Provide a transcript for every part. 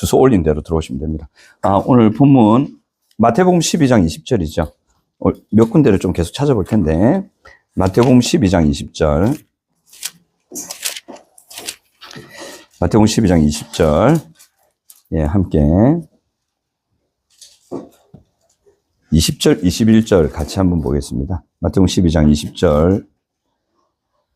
주소 올린 대로 들어오시면 됩니다. 오늘 본문 마태복음 12장 20절이죠. 몇 군데를 좀 계속 찾아볼 텐데 마태복음 12장 20절 마태복음 12장 20절 함께 20절, 21절 같이 한번 보겠습니다. 마태복음 12장 20절,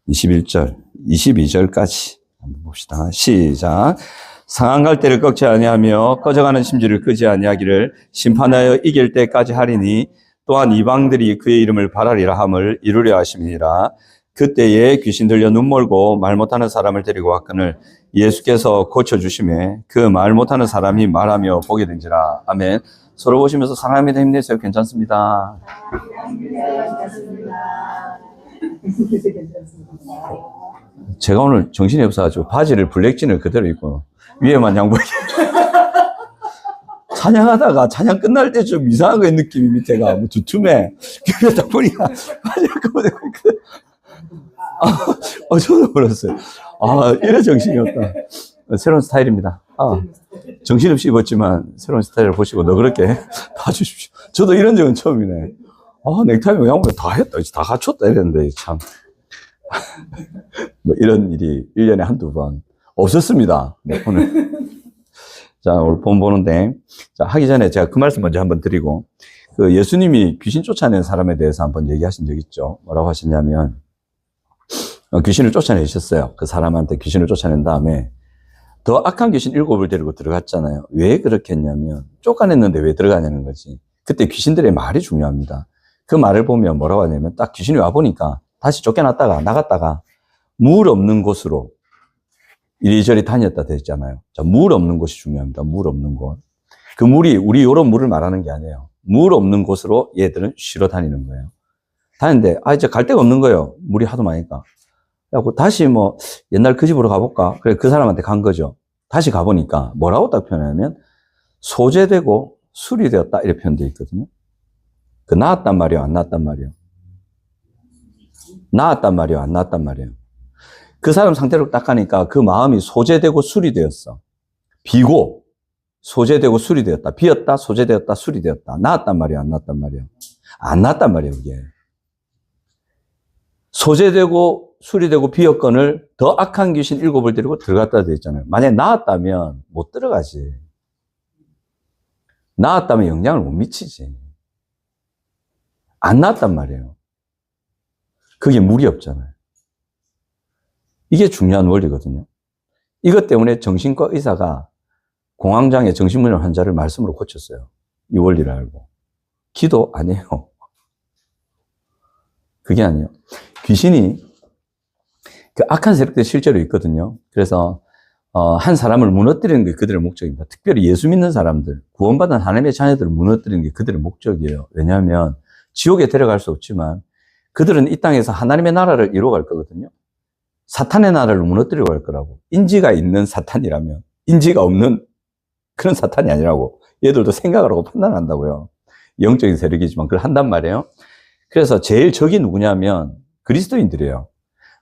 21절, 22절까지 한번 봅시다. 시작. 상한 갈 때를 꺾지 아니하며 꺼져가는 심지를 끄지 아니하기를 심판하여 이길 때까지 하리니 또한 이방들이 그의 이름을 바라리라 함을 이루려 하심이니라. 그때에 귀신 들려 눈 멀고 말 못하는 사람을 데리고 왔거늘 예수께서 고쳐주심에 그 말 못하는 사람이 말하며 보게 된지라. 아멘. 서로 보시면서 사랑합니다. 힘내세요. 괜찮습니다. 제가 오늘 정신이 없어가지고 바지를 블랙진을 그대로 입고 위에만 양복 찬양하다가 찬양 끝날 때 좀 이상한 거의 느낌이 밑에가 뭐 두툼해. 그러다 보니까 바지를 꺼내고 저도 그랬어요. 이래 정신이 없다. 새로운 스타일입니다. 정신없이 입었지만 새로운 스타일을 보시고 너그럽게 봐주십시오. 저도 이런 적은 처음이네. 넥타이 양복 다 했다. 다 갖췄다 이랬는데 참. 뭐 이런 일이 1년에 한두 번 없었습니다. 네, 오늘. 자, 오늘 본 보는데, 자, 하기 전에 제가 그 말씀 먼저 한번 드리고, 예수님이 귀신 쫓아낸 사람에 대해서 한번 얘기하신 적 있죠. 뭐라고 하셨냐면, 귀신을 쫓아내셨어요. 그 사람한테 귀신을 쫓아낸 다음에, 더 악한 귀신 7을 데리고 들어갔잖아요. 왜 그렇게 했냐면, 쫓아냈는데 왜 들어가냐는 거지. 그때 귀신들의 말이 중요합니다. 그 말을 보면 뭐라고 하냐면, 딱 귀신이 와보니까, 다시 쫓겨났다가, 나갔다가, 물 없는 곳으로, 이리저리 다녔다 됐잖아요. 자, 물 없는 곳이 중요합니다. 물 없는 곳. 그 물이 우리 요런 물을 말하는 게 아니에요. 물 없는 곳으로 얘들은 쉬러 다니는 거예요. 다니는데 이제 갈 데가 없는 거예요. 물이 하도 많으니까. 그래갖고 다시 옛날 그 집으로 가볼까? 그래 그 사람한테 간 거죠. 다시 가보니까 뭐라고 딱 표현하냐면 소재되고 수리되었다 이렇게 표현되어 있거든요. 그 나았단 말이에요, 안 나았단 말이에요? 나았단 말이에요, 안 나았단 말이에요? 그 사람 상태로 딱 가니까 그 마음이 소재되고 수리되었어. 비고 소재되고 수리되었다. 비었다, 소재되었다, 수리되었다. 나았단 말이에요, 안 나았단 말이에요? 안 나았단 말이에요, 그게. 소재되고 수리되고 비었건을 더 악한 귀신 7을 데리고 들어갔다 돼 있잖아요. 만약에 나았다면 못 들어가지. 나았다면 영향을 못 미치지. 안 나았단 말이에요. 그게 물이 없잖아요. 이게 중요한 원리거든요. 이것 때문에 정신과 의사가 공황장애 정신분열 환자를 말씀으로 고쳤어요. 이 원리를 알고. 기도 아니에요. 그게 아니에요. 귀신이 그 악한 세력들이 실제로 있거든요. 그래서 한 사람을 무너뜨리는 게 그들의 목적입니다. 특별히 예수 믿는 사람들, 구원받은 하나님의 자녀들을 무너뜨리는 게 그들의 목적이에요. 왜냐하면 지옥에 데려갈 수 없지만 그들은 이 땅에서 하나님의 나라를 이루어갈 거거든요. 사탄의 나라를 무너뜨리고 갈 거라고. 인지가 있는 사탄이라면 인지가 없는 그런 사탄이 아니라고. 얘들도 생각을 하고 판단한다고요. 영적인 세력이지만 그걸 한단 말이에요. 그래서 제일 적이 누구냐면 그리스도인들이에요.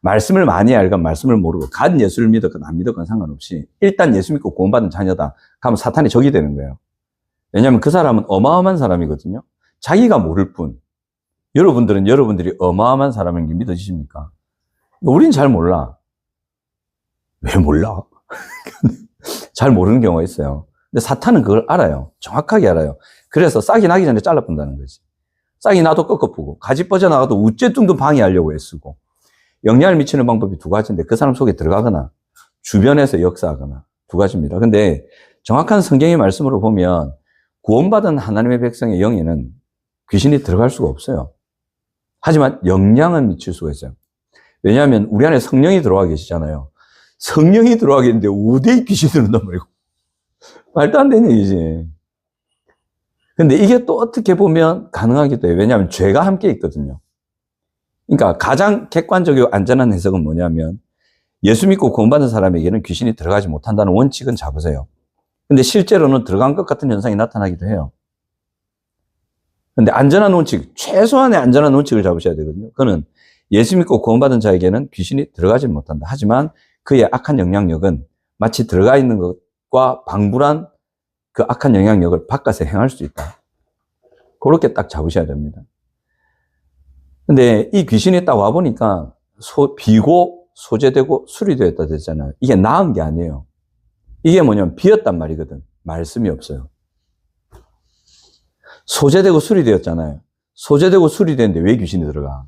말씀을 많이 알건 말씀을 모르고 간 예수를 믿었건 안 믿었건 상관없이 일단 예수 믿고 구원받은 자녀다. 그러면 사탄이 적이 되는 거예요. 왜냐하면 그 사람은 어마어마한 사람이거든요. 자기가 모를 뿐. 여러분들은 여러분들이 어마어마한 사람인 게 믿어지십니까? 우린 잘 몰라. 왜 몰라? 잘 모르는 경우가 있어요. 근데 사탄은 그걸 알아요. 정확하게 알아요. 그래서 싹이 나기 전에 잘라본다는 거지. 싹이 나도 꺾어보고 가지 뻗어나가도 우째뚱도 방해하려고 애쓰고 영향을 미치는 방법이 두 가지인데 그 사람 속에 들어가거나 주변에서 역사하거나 두 가지입니다. 근데 정확한 성경의 말씀으로 보면 구원받은 하나님의 백성의 영에는 귀신이 들어갈 수가 없어요. 하지만 영향은 미칠 수가 있어요. 왜냐하면 우리 안에 성령이 들어와 계시잖아요. 성령이 들어와 계시는데 어디에 귀신이 들어온단 말이고. 말도 안 되는 얘기지. 근데 이게 또 어떻게 보면 가능하기도 해요. 왜냐하면 죄가 함께 있거든요. 그러니까 가장 객관적이고 안전한 해석은 뭐냐면 예수 믿고 구원받은 사람에게는 귀신이 들어가지 못한다는 원칙은 잡으세요. 근데 실제로는 들어간 것 같은 현상이 나타나기도 해요. 근데 안전한 원칙, 최소한의 안전한 원칙을 잡으셔야 되거든요. 그거는 예수 믿고 구원받은 자에게는 귀신이 들어가지 못한다. 하지만 그의 악한 영향력은 마치 들어가 있는 것과 방불한 그 악한 영향력을 바깥에 행할 수 있다. 그렇게 딱 잡으셔야 됩니다. 근데 이 귀신이 딱 와보니까 비고 소재되고 수리되었다 됐잖아요. 이게 나은 게 아니에요. 이게 뭐냐면 비었단 말이거든. 말씀이 없어요. 소재되고 수리되었잖아요. 소재되고 수리되는데 왜 귀신이 들어가?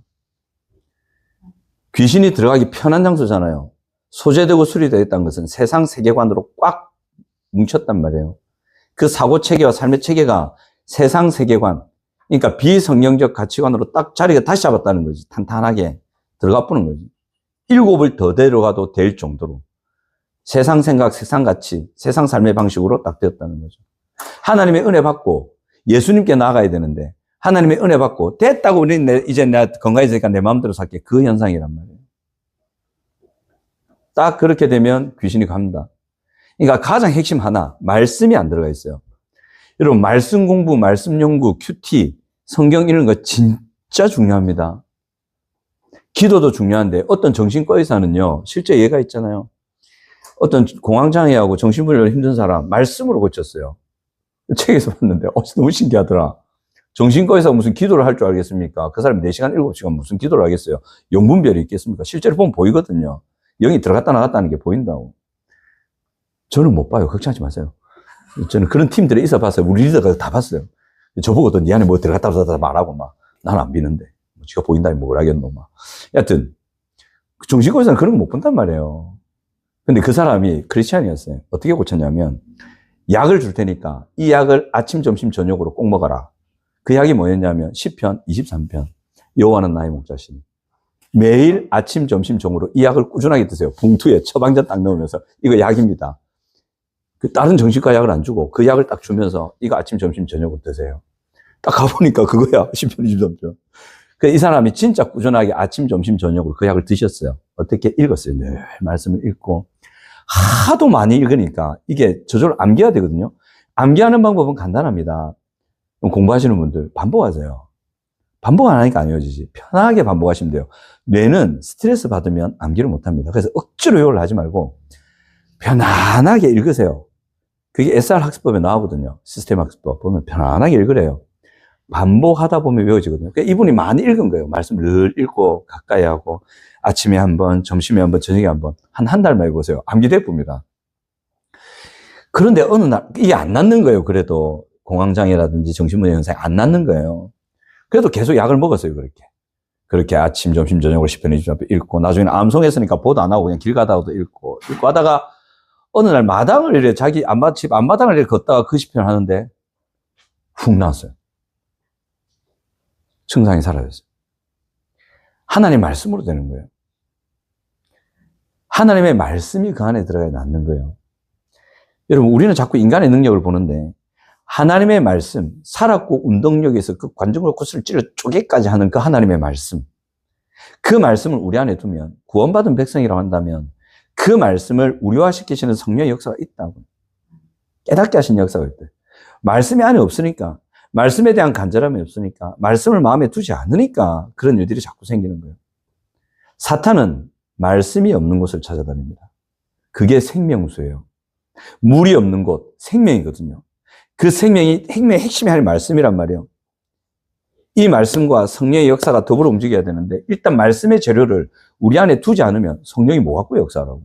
귀신이 들어가기 편한 장소잖아요. 소재되고 수리되었다는 것은 세상 세계관으로 꽉 뭉쳤단 말이에요. 그 사고 체계와 삶의 체계가 세상 세계관, 그러니까 비성경적 가치관으로 딱 자리가 다시 잡았다는 거지. 탄탄하게 들어가 보는 거지. 7을 더 데려가도 될 정도로 세상 생각, 세상 가치, 세상 삶의 방식으로 딱 되었다는 거죠. 하나님의 은혜 받고 예수님께 나아가야 되는데 하나님의 은혜 받고 됐다고 이제 내가 건강해지니까 내 마음대로 살게. 그 현상이란 말이에요. 딱 그렇게 되면 귀신이 갑니다. 그러니까 가장 핵심 하나, 말씀이 안 들어가 있어요. 여러분, 말씀 공부, 말씀 연구, 큐티, 성경 이런 거 진짜 중요합니다. 기도도 중요한데 어떤 정신과 의사는요, 실제 예가 있잖아요. 어떤 공황장애하고 정신분열로 힘든 사람 말씀으로 고쳤어요. 책에서 봤는데 너무 신기하더라. 정신과 의사가 무슨 기도를 할 줄 알겠습니까? 그 사람이 4시간, 7시간 무슨 기도를 하겠어요? 영분별이 있겠습니까? 실제로 보면 보이거든요. 영이 들어갔다 나갔다는 게 보인다고. 저는 못 봐요. 걱정하지 마세요. 저는 그런 팀들에 있어 봤어요. 우리 리더가 다 봤어요. 저보고도 네 안에 뭐 들어갔다 나갔다 말하고 막 나는 안 비는데 지가 보인다니 뭘 하겠노 막. 여하튼 정신과 의사는 그런 거 못 본단 말이에요. 근데 그 사람이 크리스찬이었어요. 어떻게 고쳤냐면 약을 줄 테니까 이 약을 아침, 점심, 저녁으로 꼭 먹어라. 그 약이 뭐였냐면 시편 23편 여호와는 나의 목자시니 매일 아침, 점심, 저녁으로 이 약을 꾸준하게 드세요. 봉투에 처방전 딱 넣으면서 이거 약입니다. 그 다른 정신과 약을 안 주고 그 약을 딱 주면서 이거 아침, 점심, 저녁으로 드세요. 딱 가보니까 그거야. 시편 23편. 그 이 사람이 진짜 꾸준하게 아침, 점심, 저녁으로 그 약을 드셨어요. 어떻게 읽었어요? 늘 말씀을 읽고 하도 많이 읽으니까 이게 저절로 암기가 되거든요. 암기하는 방법은 간단합니다. 공부하시는 분들 반복하세요. 반복 안 하니까 안 외워지지. 편하게 반복하시면 돼요. 뇌는 스트레스 받으면 암기를 못 합니다. 그래서 억지로 요걸 하지 말고 편안하게 읽으세요. 그게 SR 학습법에 나오거든요. 시스템 학습법 보면 편안하게 읽으래요. 반복하다 보면 외워지거든요. 그러니까 이분이 많이 읽은 거예요. 말씀을 늘 읽고 가까이 하고 아침에 한 번, 점심에 한 번, 저녁에 한 번, 한 달만 해보세요. 암기돼 봅니다. 그런데 어느 날 이게 안 낫는 거예요. 그래도 공황장애라든지 정신분열 현상이 안 낫는 거예요. 그래도 계속 약을 먹었어요. 그렇게 아침, 점심, 저녁으로 10편, 20편 읽고 나중에는 암송했으니까 보도 안 하고 그냥 길 가다가도 읽고 하다가 어느 날 마당을 이래 자기 앞마당을 이래 걷다가 그 10편 하는데 훅 나왔어요. 증상이 사라졌어요. 하나님 말씀으로 되는 거예요. 하나님의 말씀이 그 안에 들어가야 낫는 거예요. 여러분, 우리는 자꾸 인간의 능력을 보는데 하나님의 말씀, 살았고 운동력에서 그 관중을 코스를 찔러 쪼개까지 하는 그 하나님의 말씀, 그 말씀을 우리 안에 두면 구원받은 백성이라고 한다면 그 말씀을 우리화시키시는 성령의 역사가 있다고. 깨닫게 하신 역사가 있대요. 말씀이 안에 없으니까, 말씀에 대한 간절함이 없으니까, 말씀을 마음에 두지 않으니까 그런 일들이 자꾸 생기는 거예요. 사탄은 말씀이 없는 곳을 찾아다닙니다. 그게 생명수예요. 물이 없는 곳, 생명이거든요. 그 생명의 핵심이 할 말씀이란 말이에요. 이 말씀과 성령의 역사가 더불어 움직여야 되는데 일단 말씀의 재료를 우리 안에 두지 않으면 성령이 뭐 갖고 역사하라고.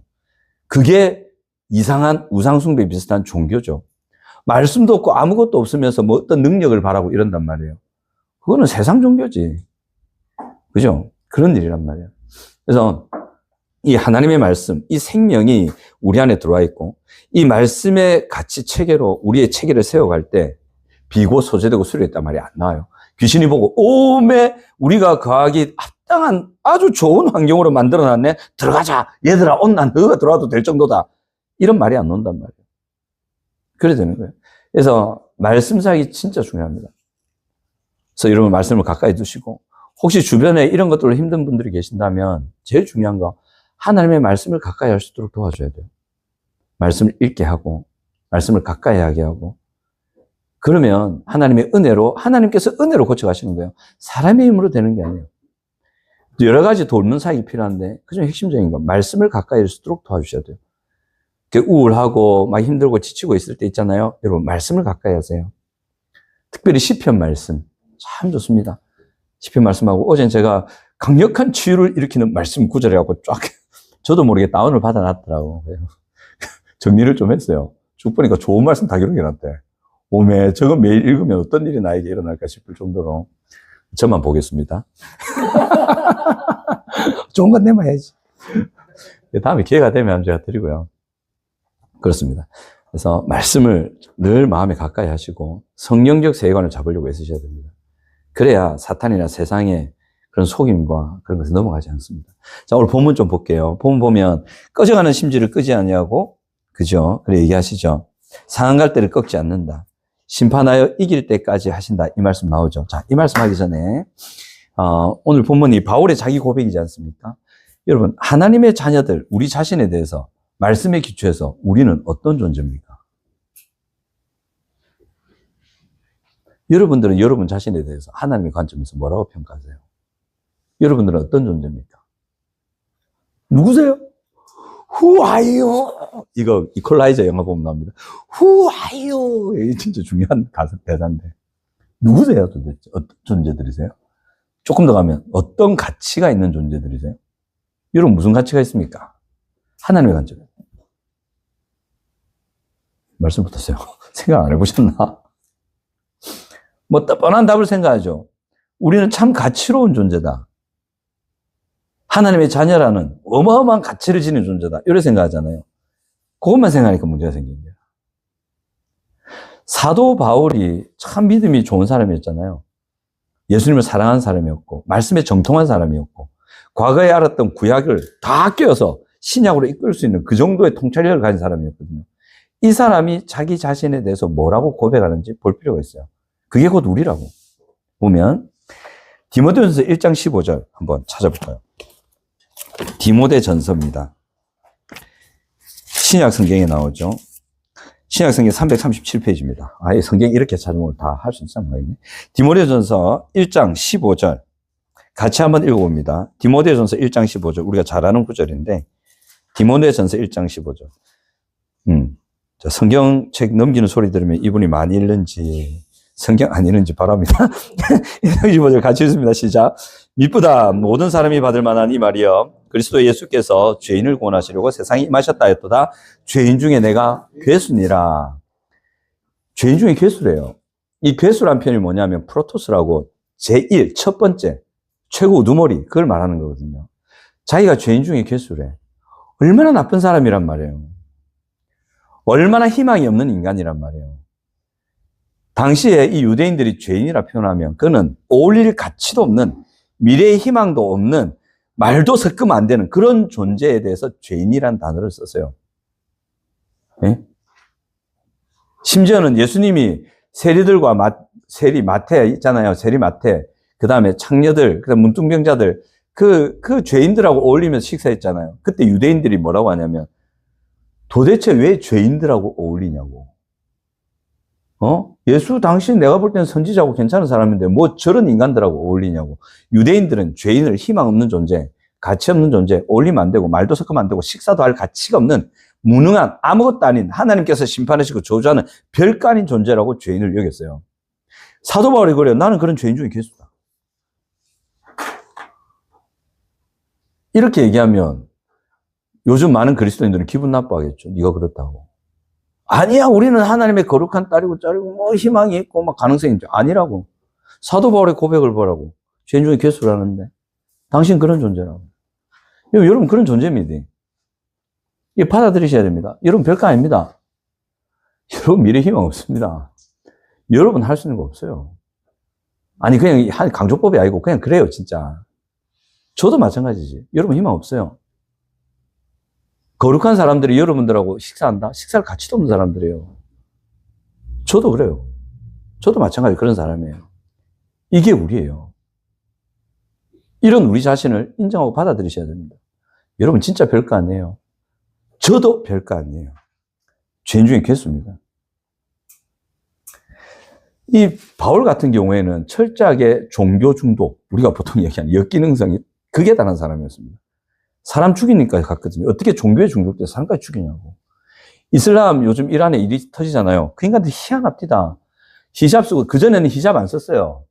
그게 이상한 우상숭배 비슷한 종교죠. 말씀도 없고 아무것도 없으면서 뭐 어떤 능력을 바라고 이런단 말이에요. 그거는 세상 종교지. 그죠? 그런 일이란 말이에요. 그래서 이 하나님의 말씀, 이 생명이 우리 안에 들어와 있고 이 말씀의 가치 체계로 우리의 체계를 세워갈 때 비고 소재되고 수리했단 말이 안 나와요. 귀신이 보고 오메 우리가 거하기 합당한 아주 좋은 환경으로 만들어놨네. 들어가자. 얘들아 온난 너가 들어와도 될 정도다. 이런 말이 안 나온단 말이에요. 그래 되는 거예요. 그래서 말씀 사역이 진짜 중요합니다. 그래서 여러분 말씀을 가까이 두시고 혹시 주변에 이런 것들로 힘든 분들이 계신다면 제일 중요한 거 하나님의 말씀을 가까이 할 수 있도록 도와줘야 돼요. 말씀을 읽게 하고 말씀을 가까이 하게 하고 그러면 하나님의 은혜로 하나님께서 은혜로 고쳐가시는 거예요. 사람의 힘으로 되는 게 아니에요. 여러 가지 돕는 사역이 필요한데 그중 핵심적인 건 말씀을 가까이 할 수 있도록 도와주셔야 돼요. 우울하고 막 힘들고 지치고 있을 때 있잖아요. 여러분, 말씀을 가까이 하세요. 특별히 시편 말씀. 참 좋습니다. 시편 말씀하고, 어제는 제가 강력한 치유를 일으키는 말씀 구절이라고 쫙, 저도 모르게 다운을 받아놨더라고. 정리를 좀 했어요. 쭉 보니까 좋은 말씀 다 기록해놨대. 오메, 저거 매일 읽으면 어떤 일이 나에게 일어날까 싶을 정도로. 저만 보겠습니다. 좋은 건 내만 해야지. 다음에 기회가 되면 제가 드리고요. 그렇습니다. 그래서 말씀을 늘 마음에 가까이 하시고 성령적 세계관을 잡으려고 애쓰셔야 됩니다. 그래야 사탄이나 세상의 그런 속임과 그런 것을 넘어가지 않습니다. 자, 오늘 본문 좀 볼게요. 본문 보면 꺼져가는 심지를 끄지 아니하고, 그죠? 그래 얘기하시죠. 상한 갈 때를 꺾지 않는다. 심판하여 이길 때까지 하신다. 이 말씀 나오죠. 자, 이 말씀 하기 전에 오늘 본문이 바울의 자기 고백이지 않습니까? 여러분, 하나님의 자녀들, 우리 자신에 대해서 말씀에 기초해서 우리는 어떤 존재입니까? 여러분들은 여러분 자신에 대해서 하나님의 관점에서 뭐라고 평가하세요? 여러분들은 어떤 존재입니까? 누구세요? Who are you? 이거 이퀄라이저 영화 보면 나옵니다. Who are you? 이게 진짜 중요한 대사인데. 누구세요 도대체? 어떤 존재들이세요? 조금 더 가면 어떤 가치가 있는 존재들이세요? 여러분 무슨 가치가 있습니까? 하나님의 관점. 말씀 붙었어요. 생각 안 해보셨나? 뭐 뻔한 답을 생각하죠. 우리는 참 가치로운 존재다. 하나님의 자녀라는 어마어마한 가치를 지닌 존재다. 이렇게 생각하잖아요. 그것만 생각하니까 문제가 생긴 거예요. 사도 바울이 참 믿음이 좋은 사람이었잖아요. 예수님을 사랑하는 사람이었고 말씀에 정통한 사람이었고 과거에 알았던 구약을 다 껴서 신약으로 이끌 수 있는 그 정도의 통찰력을 가진 사람이었거든요. 이 사람이 자기 자신에 대해서 뭐라고 고백하는지 볼 필요가 있어요. 그게 곧 우리라고. 보면 디모데전서 1장 15절 한번 찾아볼까요? 디모데전서입니다. 신약 성경에 나오죠. 신약 성경 337페이지입니다. 아예 성경 이렇게 찾으면 다 할 수 있을지 모르겠네. 디모데전서 1장 15절 같이 한번 읽어봅니다. 디모데전서 1장 15절 우리가 잘 아는 구절인데 디모데전서 1장 15절. 성경책 넘기는 소리 들으면 이분이 많이 읽는지 성경 안 읽는지 바랍니다. 15절 같이 읽습니다. 시작. 미쁘다 모든 사람이 받을 만한 이 말이여 그리스도 예수께서 죄인을 구원하시려고 세상에 임하셨다 했도다. 죄인 중에 내가 괴수니라. 죄인 중에 괴수래요. 이 괴수란 표현이 뭐냐면 프로토스라고 제1, 첫 번째, 최고 우두머리 그걸 말하는 거거든요. 자기가 죄인 중에 괴수래. 얼마나 나쁜 사람이란 말이에요. 얼마나 희망이 없는 인간이란 말이에요. 당시에 이 유대인들이 죄인이라 표현하면 그는 어울릴 가치도 없는 미래의 희망도 없는 말도 섞으면 안 되는 그런 존재에 대해서 죄인이란 단어를 썼어요. 네? 심지어는 예수님이 세리들과 세리 마태 있잖아요. 세리 마태. 그 다음에 창녀들, 그 다음 문둥병자들 그 죄인들하고 어울리면서 식사했잖아요. 그때 유대인들이 뭐라고 하냐면 도대체 왜 죄인들하고 어울리냐고. 예수 당신 내가 볼 때는 선지자고 괜찮은 사람인데 뭐 저런 인간들하고 어울리냐고. 유대인들은 죄인을 희망 없는 존재, 가치 없는 존재, 어울리면 안 되고 말도 섞으면 안 되고 식사도 할 가치가 없는 무능한 아무것도 아닌 하나님께서 심판하시고 저주하는 별거 아닌 존재라고 죄인을 여겼어요. 사도 바울이 그래요. 나는 그런 죄인 중에 괴수다. 이렇게 얘기하면 요즘 많은 그리스도인들은 기분 나빠하겠죠. 네가 그렇다고. 아니야, 우리는 하나님의 거룩한 딸이고 짤이고 뭐 희망이 있고 막 가능성이 있죠. 아니라고. 사도 바울의 고백을 보라고. 죄인 중에 괴수라는데 당신 그런 존재라고. 여러분 그런 존재입니다. 이거 받아들이셔야 됩니다. 여러분 별거 아닙니다. 여러분 미래 희망 없습니다. 여러분 할 수 있는 거 없어요. 아니 그냥 강조법이 아니고 그냥 그래요 진짜. 저도 마찬가지지. 여러분 희망 없어요. 거룩한 사람들이 여러분들하고 식사한다? 식사할 가치도 없는 사람들이에요. 저도 그래요. 저도 마찬가지 그런 사람이에요. 이게 우리예요. 이런 우리 자신을 인정하고 받아들이셔야 됩니다. 여러분 진짜 별거 아니에요. 저도 별거 아니에요. 죄인 중에 괴수입니다. 이 바울 같은 경우에는 철저하게 종교 중독, 우리가 보통 얘기하는 역기능성이 극에 달한 사람이었습니다. 사람 죽이니까 갔거든요. 어떻게 종교에 중독돼서 사람까지 죽이냐고. 이슬람 요즘 이란에 일이 터지잖아요. 그 인간들 희한합니다. 히잡 쓰고, 그전에는 히잡 안 썼어요.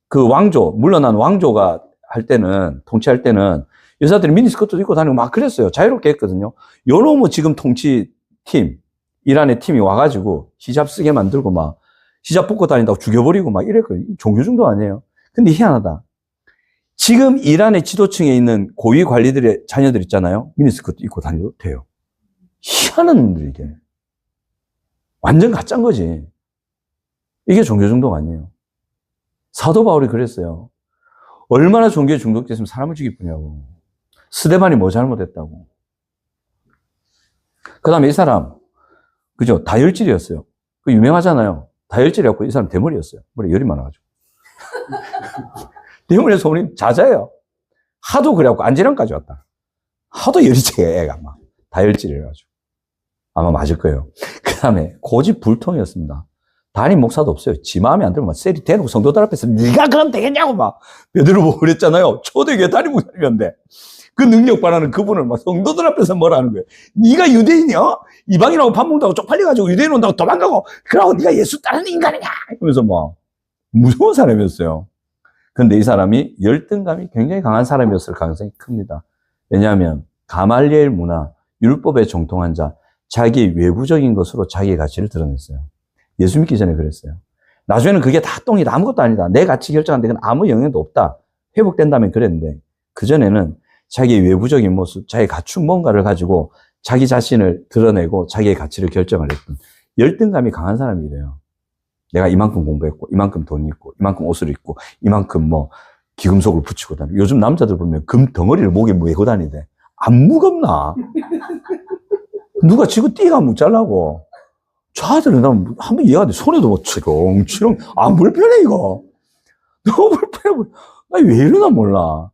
그 왕조, 물러난 왕조가 할 때는, 통치할 때는 여자들이 미니스커트도 입고 다니고 막 그랬어요. 자유롭게 했거든요. 요놈의 지금 통치팀, 이란의 팀이 와가지고 히잡 쓰게 만들고 막 히잡 벗고 다닌다고 죽여버리고 막 이랬거든요. 종교중도 아니에요. 근데 희한하다. 지금 이란의 지도층에 있는 고위 관리들의 자녀들 있잖아요. 미니스커트 입고 다녀도 돼요. 희한한 놈들이 이게. 완전 가짜인 거지. 이게 종교중독 아니에요. 사도 바울이 그랬어요. 얼마나 종교에 중독됐으면 사람을 죽일 뿐이냐고. 스데반이 뭐 잘못했다고. 그 다음에 이 사람, 그죠? 다혈질이었어요. 그 유명하잖아요. 다혈질이었고 이 사람 대머리였어요. 머리 열이 많아가지고. 대머리 소문이 자자해요. 하도 그래갖고 안질환까지 왔다. 하도 열이 채 애가 막 다혈질이라가지고. 아마 맞을 거예요. 그 다음에 고집불통이었습니다. 담임 목사도 없어요. 지 마음에 안 들면 막 셀이 대놓고 성도들 앞에서 네가 그럼 되겠냐고 막 베드로 보고 그랬잖아요. 초대교회 담임 목사님이었는데 그 능력 발하는 그분을 막 성도들 앞에서 뭐라 하는 거예요. 네가 유대인이야? 이방인하고 밥 먹다고 쪽팔려가지고 유대인 온다고 도망가고 그러고 네가 예수 따르는 인간이냐? 이러면서 막 무서운 사람이었어요. 근데 이 사람이 열등감이 굉장히 강한 사람이었을 가능성이 큽니다. 왜냐하면 가말리엘 문화, 율법에 정통한 자, 자기 외부적인 것으로 자기의 가치를 드러냈어요. 예수 믿기 전에 그랬어요. 나중에는 그게 다 똥이다. 아무것도 아니다. 내 가치 결정하는데 그건 아무 영향도 없다. 회복된다면 그랬는데 그전에는 자기의 외부적인 모습, 자기 갖춘 뭔가를 가지고 자기 자신을 드러내고 자기의 가치를 결정을 했던 열등감이 강한 사람이 이래요. 내가 이만큼 공부했고 이만큼 돈이 있고 이만큼 옷을 입고 이만큼 뭐 기금속을 붙이고 다니고 요즘 남자들 보면 금 덩어리를 목에 메고 다니대. 안 무겁나? 누가 지금 띠가 묻잘라고. 저 아들은 난 한번 이해가 돼. 손에도 뭐 치렁치렁. 안 불편해 이거. 너무 불편해 보여. 왜 이러나 몰라.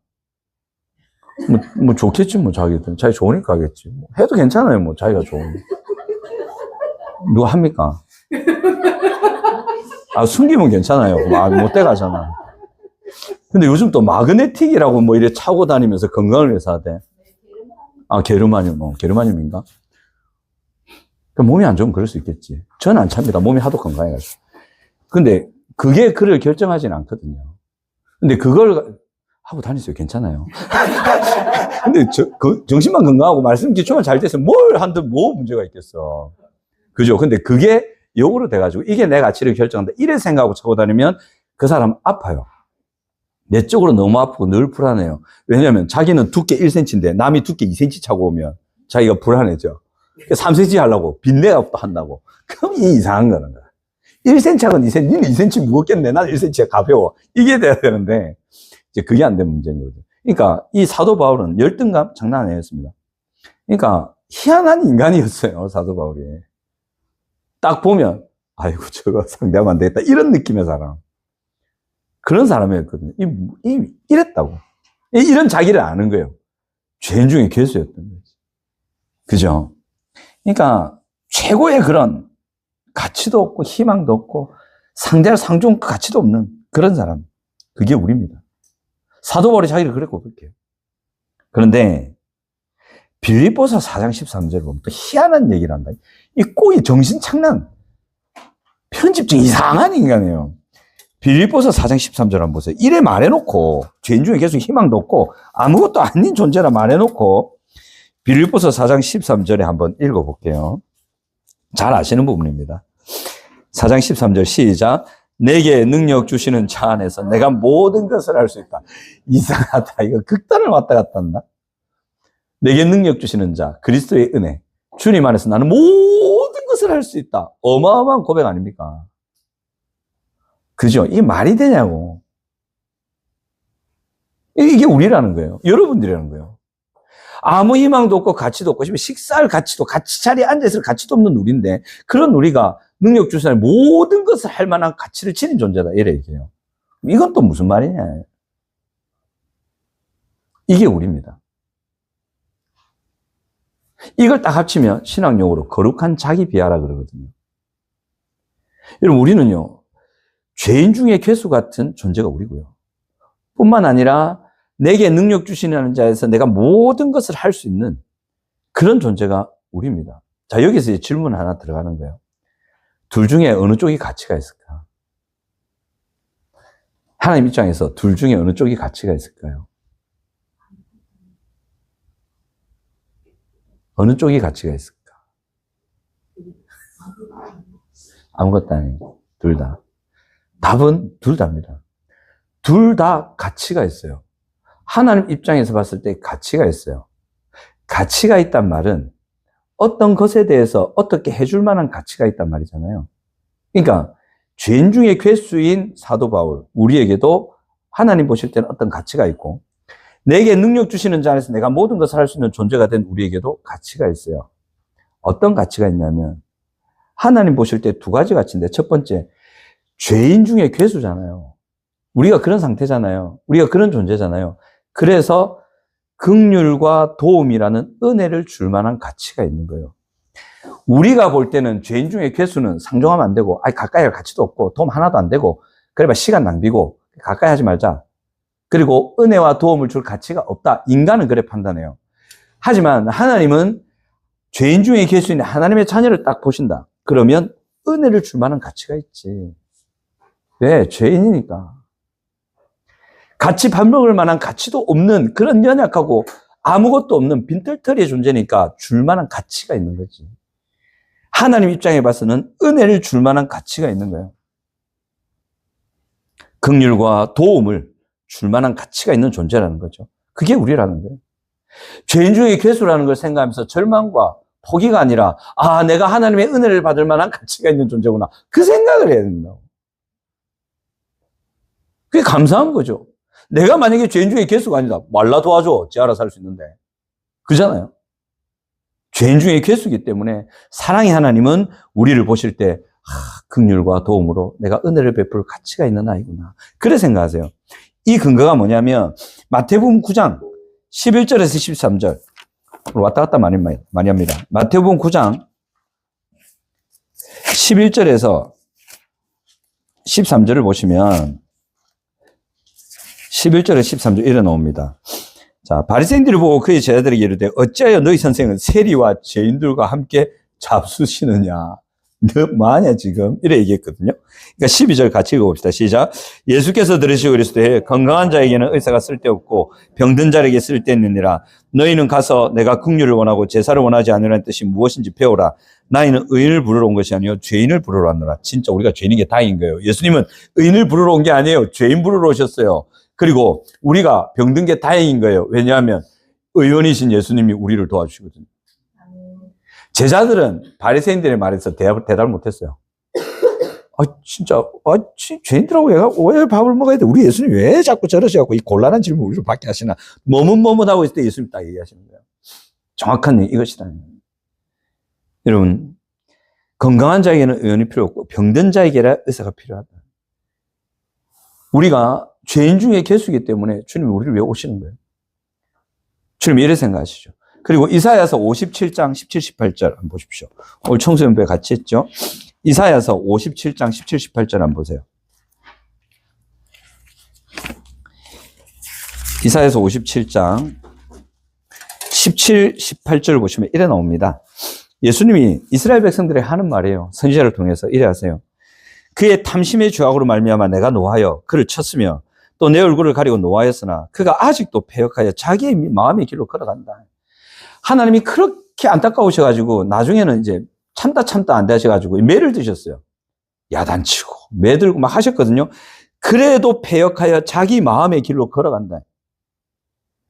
뭐 좋겠지 뭐 자기들. 자기 좋으니까 하겠지. 뭐 해도 괜찮아요 뭐 자기가 좋으니까. 누가 합니까? 아 숨기면 괜찮아요. 못 돼가잖아. 근데 요즘 또 마그네틱이라고 뭐 이래 차고 다니면서 건강을 위해서 하대. 아 게르마늄. 게르마늄인가? 몸이 안 좋으면 그럴 수 있겠지. 저는 안 찹니다. 몸이 하도 건강해가지고. 근데 그게 그를 결정하지는 않거든요. 근데 그걸 하고 다니세요. 괜찮아요. 근데 정신만 건강하고 말씀 기초만 잘 돼서 뭘 한들 뭐 문제가 있겠어. 그죠? 근데 그게 역으로 돼가지고 이게 내 가치를 결정한다. 이래 생각하고 차고 다니면 그 사람 아파요. 내적으로 너무 아프고 늘 불안해요. 왜냐하면 자기는 두께 1cm인데 남이 두께 2cm 차고 오면 자기가 불안해져. 3cm 하려고 빈내가 한다고. 그럼 이 이상한 거는 거야. 1cm 하건 2cm, 니는 2cm 무겁겠네. 나는 1cm가 가벼워. 이게 돼야 되는데, 이제 그게 안 되는 문제인 거죠. 그러니까 이 사도 바울은 열등감 장난 아니었습니다. 그러니까 희한한 인간이었어요, 사도 바울이. 딱 보면, 아이고, 저거 상대하면 안 되겠다. 이런 느낌의 사람. 그런 사람이었거든요. 이랬다고. 이런 자기를 아는 거예요. 죄인 중에 괴수였던 거지. 그죠? 그러니까 최고의 그런 가치도 없고 희망도 없고 상대할 상종 가치도 없는 그런 사람. 그게 우리입니다. 사도 바울이 자기를 그랬고 그렇게. 그런데 빌립보서 4장 13절을 보면 또 희한한 얘기를 한다. 이 꼬이 정신착란. 편집증 이상한 인간이에요. 빌립보서 4장 13절 한번 보세요. 이래 말해놓고 죄인 중에 계속 희망도 없고 아무것도 아닌 존재라 말해놓고 빌립보서 4장 13절에 한번 읽어볼게요. 잘 아시는 부분입니다. 4장 13절 시작. 내게 능력 주시는 자 안에서 내가 모든 것을 할 수 있다. 이상하다. 이거 극단을 왔다 갔다 한다. 내게 능력 주시는 자, 그리스도의 은혜. 주님 안에서 나는 모든 것을 할 수 있다. 어마어마한 고백 아닙니까? 그죠? 이게 말이 되냐고. 이게 우리라는 거예요. 여러분들이라는 거예요. 아무 희망도 없고 가치도 없고 식사할 가치도 같이 자리에 앉아있을 가치도 없는 우리인데 그런 우리가 능력 주시는 모든 것을 할 만한 가치를 지닌 존재다 이래 얘기해요. 이건 또 무슨 말이냐. 이게 우리입니다. 이걸 딱 합치면 신학용어로 거룩한 자기 비하라 그러거든요. 여러분 우리는요 죄인 중에 괴수 같은 존재가 우리고요. 뿐만 아니라 내게 능력 주시는 자에서 내가 모든 것을 할 수 있는 그런 존재가 우리입니다. 자, 여기서 이제 질문 하나 들어가는 거예요. 둘 중에 어느 쪽이 가치가 있을까? 하나님 입장에서 둘 중에 어느 쪽이 가치가 있을까요? 어느 쪽이 가치가 있을까? 아무것도 아니고 둘 다. 답은 둘 다입니다. 둘 다 가치가 있어요. 하나님 입장에서 봤을 때 가치가 있어요. 가치가 있단 말은 어떤 것에 대해서 어떻게 해줄 만한 가치가 있단 말이잖아요. 그러니까 죄인 중에 괴수인 사도 바울, 우리에게도 하나님 보실 때는 어떤 가치가 있고, 내게 능력 주시는 자 안에서 내가 모든 것을 할 수 있는 존재가 된 우리에게도 가치가 있어요. 어떤 가치가 있냐면 하나님 보실 때 두 가지 가치인데, 첫 번째, 죄인 중에 괴수잖아요. 우리가 그런 상태잖아요. 우리가 그런 존재잖아요. 그래서 긍휼과 도움이라는 은혜를 줄 만한 가치가 있는 거예요. 우리가 볼 때는 죄인 중에 괴수는 상종하면 안 되고, 가까이 할 가치도 없고, 도움 하나도 안 되고, 그래봐 시간 낭비고, 가까이 하지 말자. 그리고 은혜와 도움을 줄 가치가 없다. 인간은 그래 판단해요. 하지만 하나님은 죄인 중에 괴수인 하나님의 자녀를 딱 보신다. 그러면 은혜를 줄 만한 가치가 있지. 왜? 죄인이니까. 같이 밥 먹을 만한 가치도 없는 그런 연약하고 아무것도 없는 빈털터리의 존재니까 줄 만한 가치가 있는 거지. 하나님 입장에 봐서는 은혜를 줄 만한 가치가 있는 거예요. 긍휼과 도움을 줄 만한 가치가 있는 존재라는 거죠. 그게 우리라는 거예요. 죄인 중에 괴수라는 걸 생각하면서 절망과 포기가 아니라, 내가 하나님의 은혜를 받을 만한 가치가 있는 존재구나. 그 생각을 해야 된다고. 그게 감사한 거죠. 내가 만약에 죄인 중에 괴수가 아니다. 말라 도와줘. 지 알아서 할 수 있는데. 그잖아요. 죄인 중에 괴수이기 때문에 사랑의 하나님은 우리를 보실 때 긍휼과 도움으로 내가 은혜를 베풀 가치가 있는 아이구나. 그래 생각하세요. 이 근거가 뭐냐면 마태복음 9장 11절에서 13절 왔다 갔다 많이 합니다. 마태복음 9장 11절에서 13절을 보시면 11절에 13절 이래 나옵니다. 자, 바리새인들을 보고 그의 제자들에게 이르되 어찌하여 너희 선생은 세리와 죄인들과 함께 잡수시느냐. 너 뭐하냐 지금? 이래 얘기했거든요. 그러니까 12절 같이 읽어봅시다. 시작. 예수께서 들으시고 이르시되 건강한 자에게는 의사가 쓸데없고 병든 자에게 쓸데있느니라. 너희는 가서 내가 긍휼을 원하고 제사를 원하지 않으라는 뜻이 무엇인지 배우라. 나이는 의인을 부르러 온 것이 아니요 죄인을 부르러 왔노라. 진짜 우리가 죄인인 게 다행인 거예요. 예수님은 의인을 부르러 온 게 아니에요. 죄인 부르러 오셨어요. 그리고 우리가 병든 게 다행인 거예요. 왜냐하면 의원이신 예수님이 우리를 도와주시거든요. 제자들은 바리새인들의 말에서 대답을 못했어요. 진짜 죄인들하고 얘가 왜 밥을 먹어야 돼? 우리 예수님 왜 자꾸 저러셔갖고 이 곤란한 질문 우리를 받게 하시나? 머뭇머뭇하고 있을 때 예수님 딱 얘기하시는 거예요. 정확한 이것이다. 여러분, 건강한 자에게는 의원이 필요 없고 병든 자에게라 의사가 필요하다. 우리가 죄인 중에 괴수이기 때문에 주님이 우리를 왜 오시는 거예요? 주님 이래 생각하시죠. 그리고 이사야서 57장 17, 18절 한번 보십시오. 오늘 청소년부에 같이 했죠. 이사야서 57장 17, 18절 한번 보세요. 이사야서 57장 17, 18절을 보시면 이래 나옵니다. 예수님이 이스라엘 백성들이 하는 말이에요. 선지자를 통해서 이래 하세요. 그의 탐심의 죄악으로 말미암아 내가 노하여 그를 쳤으며 또 내 얼굴을 가리고 노하였으나 그가 아직도 패역하여 자기의 마음의 길로 걸어간다. 하나님이 그렇게 안타까우셔가지고 나중에는 이제 참다 안 되셔가지고 매를 드셨어요. 야단치고 매 들고 막 하셨거든요. 그래도 패역하여 자기 마음의 길로 걸어간다.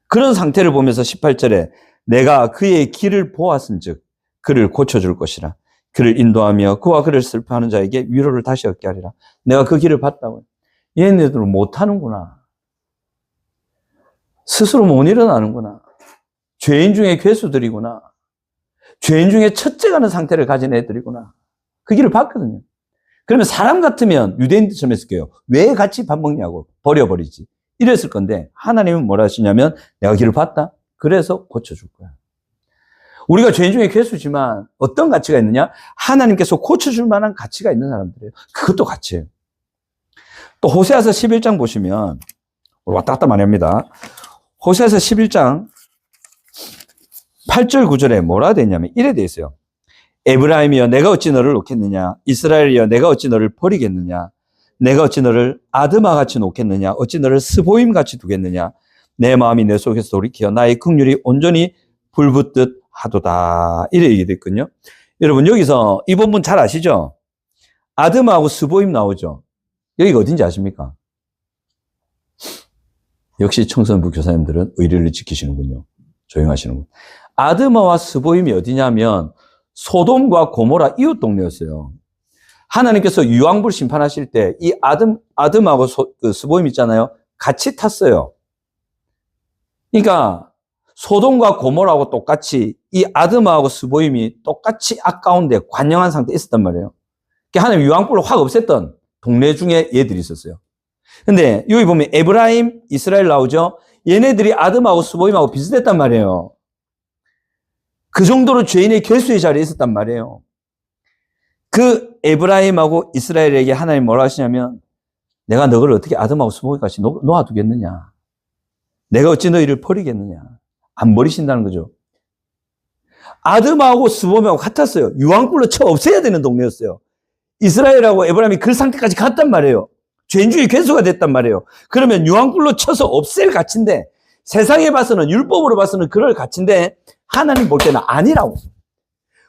그런 상태를 보면서 18절에 내가 그의 길을 보았은즉 그를 고쳐줄 것이라. 그를 인도하며 그와 그를 슬퍼하는 자에게 위로를 다시 얻게 하리라. 내가 그 길을 봤다고요. 얘네들은 못하는구나. 스스로 못 일어나는구나. 죄인 중에 괴수들이구나. 죄인 중에 첫째 가는 상태를 가진 애들이구나. 그 길을 봤거든요. 그러면 사람 같으면 유대인들처럼 했을 거예요. 왜 같이 밥 먹냐고 버려버리지. 이랬을 건데 하나님은 뭐라 하시냐면 내가 길을 봤다. 그래서 고쳐줄 거야. 우리가 죄인 중에 괴수지만 어떤 가치가 있느냐? 하나님께서 고쳐줄 만한 가치가 있는 사람들이에요. 그것도 가치예요. 또 호세아서 11장 보시면 왔다 갔다 많이 합니다. 호세아서 11장 8절 9절에 뭐라 되어 있냐면 이래 되어 있어요. 에브라임이여 내가 어찌 너를 놓겠느냐? 이스라엘이여 내가 어찌 너를 버리겠느냐? 내가 어찌 너를 아드마 같이 놓겠느냐? 어찌 너를 스보임 같이 두겠느냐? 내 마음이 내 속에서 돌이켜 나의 긍휼이 온전히 불붙듯 하도다. 이래 얘기됐거든요. 여러분 여기서 이 본문 잘 아시죠? 아드마하고 스보임 나오죠. 여기가 어딘지 아십니까? 역시 청소년부 교사님들은 의리를 지키시는군요. 조용하시는군. 아드마와 스보임이 어디냐면 소돔과 고모라 이웃 동네였어요. 하나님께서 유황불 심판하실 때 이 아드마하고 스보임 있잖아요. 같이 탔어요. 그러니까 소돔과 고모라하고 똑같이 이 아드마하고 스보임이 똑같이 아까운데 관영한 상태에 있었단 말이에요. 그러니까 하나님 유황불을 확 없앴던 동네 중에 얘들이 있었어요. 근데 여기 보면 에브라임, 이스라엘 나오죠. 얘네들이 아드마하고 스보임하고 비슷했단 말이에요. 그 정도로 죄인의 괴수의 자리에 있었단 말이에요. 그 에브라임하고 이스라엘에게 하나님 뭐라 하시냐면 내가 너를 어떻게 아드마하고 스보임같이 놓아두겠느냐. 내가 어찌 너희를 버리겠느냐. 안 버리신다는 거죠. 아드마하고 스보임하고 같았어요. 유황불로 쳐 없애야 되는 동네였어요. 이스라엘하고 에브라임이 그 상태까지 갔단 말이에요. 죄인 중에 괴수가 됐단 말이에요. 그러면 유황불로 쳐서 없앨 가치인데 세상에 봐서는 율법으로 봐서는 그럴 가치인데 하나님 볼 때는 아니라고.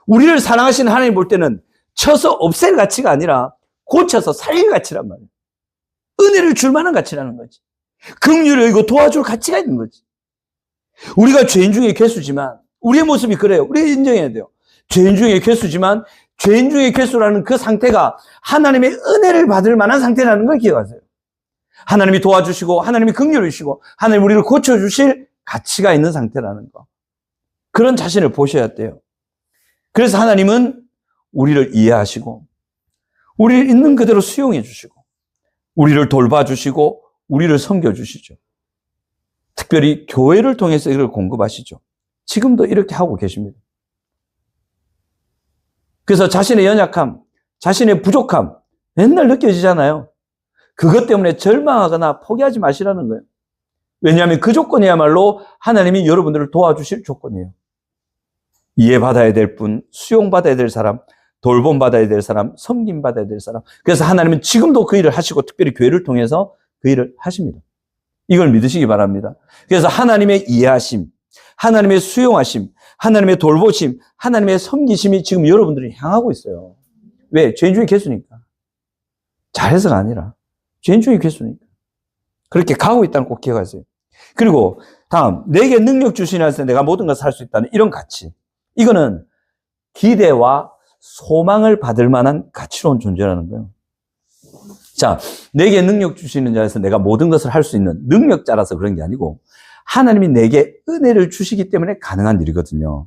우리를 사랑하시는 하나님 볼 때는 쳐서 없앨 가치가 아니라 고쳐서 살릴 가치란 말이에요. 은혜를 줄 만한 가치라는 거지. 긍휼을 여기고 도와줄 가치가 있는 거지. 우리가 죄인 중에 괴수지만 우리의 모습이 그래요. 우리가 인정해야 돼요. 죄인 중에 괴수지만 죄인 중에 괴수라는 그 상태가 하나님의 은혜를 받을 만한 상태라는 걸 기억하세요. 하나님이 도와주시고 하나님이 긍휼을 주시고 하나님 우리를 고쳐주실 가치가 있는 상태라는 거. 그런 자신을 보셔야 돼요. 그래서 하나님은 우리를 이해하시고 우리를 있는 그대로 수용해 주시고 우리를 돌봐주시고 우리를 섬겨주시죠. 특별히 교회를 통해서 이걸 공급하시죠. 지금도 이렇게 하고 계십니다. 그래서 자신의 연약함, 자신의 부족함 맨날 느껴지잖아요. 그것 때문에 절망하거나 포기하지 마시라는 거예요. 왜냐하면 그 조건이야말로 하나님이 여러분들을 도와주실 조건이에요. 이해받아야 될 분, 수용받아야 될 사람, 돌봄받아야 될 사람, 섬김받아야 될 사람. 그래서 하나님은 지금도 그 일을 하시고 특별히 교회를 통해서 그 일을 하십니다. 이걸 믿으시기 바랍니다. 그래서 하나님의 이해하심, 하나님의 수용하심, 하나님의 돌보심, 하나님의 섬기심이 지금 여러분들을 향하고 있어요. 왜? 죄인 중에 괴수니까. 잘해서가 아니라 죄인 중에 괴수니까. 그렇게 가고 있다는 꼭 기억하세요. 그리고 다음, 내게 능력 주시니 하여서 내가 모든 것을 할 수 있다는 이런 가치. 이거는 기대와 소망을 받을 만한 가치로운 존재라는 거예요. 자, 내게 능력 주시는 자에서 내가 모든 것을 할 수 있는 능력자라서 그런 게 아니고 하나님이 내게 은혜를 주시기 때문에 가능한 일이거든요.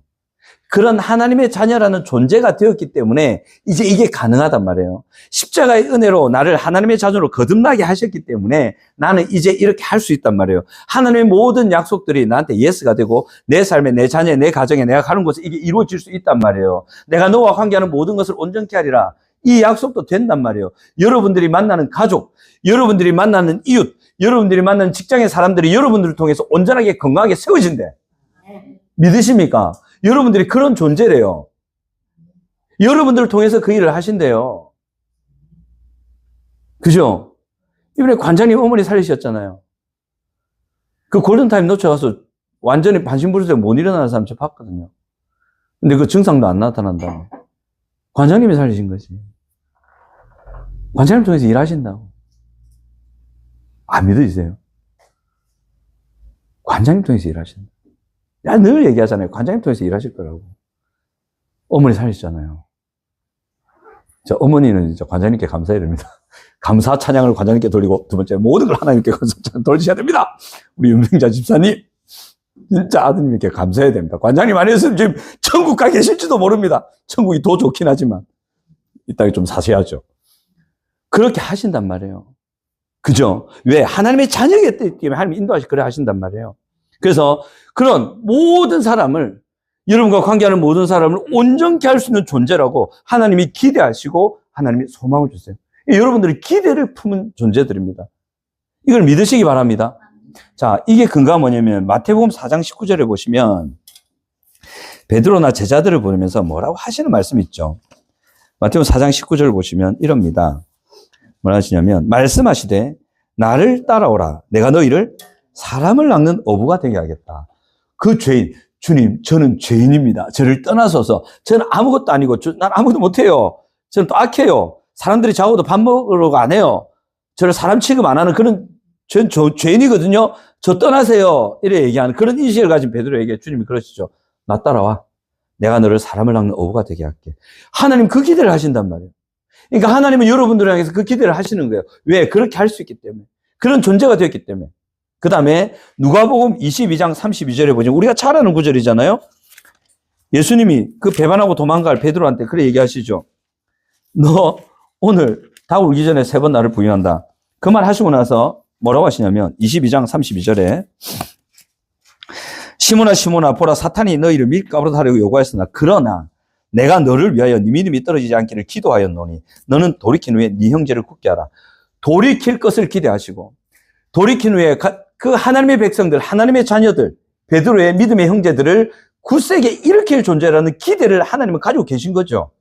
그런 하나님의 자녀라는 존재가 되었기 때문에 이제 이게 가능하단 말이에요. 십자가의 은혜로 나를 하나님의 자녀로 거듭나게 하셨기 때문에 나는 이제 이렇게 할 수 있단 말이에요. 하나님의 모든 약속들이 나한테 예스가 되고 내 삶에, 내 자녀에, 내 가정에 내가 가는 곳에 이게 이루어질 수 있단 말이에요. 내가 너와 관계하는 모든 것을 온전케 하리라. 이 약속도 된단 말이에요. 여러분들이 만나는 가족, 여러분들이 만나는 이웃, 여러분들이 만나는 직장의 사람들이 여러분들을 통해서 온전하게 건강하게 세워진대. 믿으십니까? 여러분들이 그런 존재래요. 여러분들을 통해서 그 일을 하신대요. 그죠? 이번에 관장님 어머니 살리셨잖아요. 그 골든타임 놓쳐가서 완전히 반신불수되고 못 일어나는 사람 제가 봤거든요. 근데 그 증상도 안 나타난다고. 관장님이 살리신 거지. 관장님 통해서 일하신다고. 안 믿으세요? 관장님 통해서 일하신다. 야, 늘 얘기하잖아요. 관장님 통해서 일하실 거라고. 어머니 살리셨잖아요. 저 어머니는 진짜 관장님께 감사해야 됩니다. 감사 찬양을 관장님께 돌리고 두 번째 모든 걸 하나님께 감사 찬양 돌리셔야 됩니다. 우리 윤병자 집사님 진짜 아드님께 감사해야 됩니다. 관장님 아니었으면 지금 천국 가 계실지도 모릅니다. 천국이 더 좋긴 하지만 이따가 좀 사셔야죠. 그렇게 하신단 말이에요. 그죠? 왜? 하나님의 자녀이기 때문에 하나님이 인도하시 그래 하신단 말이에요. 그래서 그런 모든 사람을 여러분과 관계하는 모든 사람을 온전케 할 수 있는 존재라고 하나님이 기대하시고 하나님이 소망을 주세요. 여러분들이 기대를 품은 존재들입니다. 이걸 믿으시기 바랍니다. 자, 이게 근거가 뭐냐면 마태복음 4장 19절에 보시면 베드로나 제자들을 보내면서 뭐라고 하시는 말씀이 있죠. 마태복음 4장 19절을 보시면 이럽니다. 뭐라 하시냐면 말씀하시되 나를 따라오라. 내가 너희를 사람을 낚는 어부가 되게 하겠다. 그 죄인, 주님, 저는 죄인입니다. 저를 떠나소서. 저는 아무것도 아니고, 난 아무것도 못해요. 저는 또 악해요. 사람들이 자고도 밥 먹으러 안 해요. 저를 사람 취급 안 하는 그런, 전 죄인이거든요. 저 떠나세요. 이래 얘기하는 그런 인식을 가진 베드로에게 주님이 그러시죠. 나 따라와. 내가 너를 사람을 낚는 어부가 되게 할게. 하나님 그 기대를 하신단 말이에요. 그러니까 하나님은 여러분들을 향해서 그 기대를 하시는 거예요. 왜? 그렇게 할 수 있기 때문에. 그런 존재가 되었기 때문에. 그 다음에 누가복음 22장 32절에 보시면 우리가 잘 아는 구절이잖아요. 예수님이 그 배반하고 도망갈 베드로한테 그래 얘기하시죠. 너 오늘 다 울기 전에 3번 나를 부인한다. 그 말 하시고 나서 뭐라고 하시냐면 22장 32절에 시몬아 시몬아 보라 사탄이 너희를 밀가부로 하려고 요구하였으나 그러나 내가 너를 위하여 네 믿음이 떨어지지 않기를 기도하였노니 너는 돌이킨 후에 네 형제를 굳게 하라. 돌이킬 것을 기대하시고 돌이킨 후에 그 하나님의 백성들, 하나님의 자녀들, 베드로의 믿음의 형제들을 굳세게 일으킬 존재라는 기대를 하나님은 가지고 계신 거죠.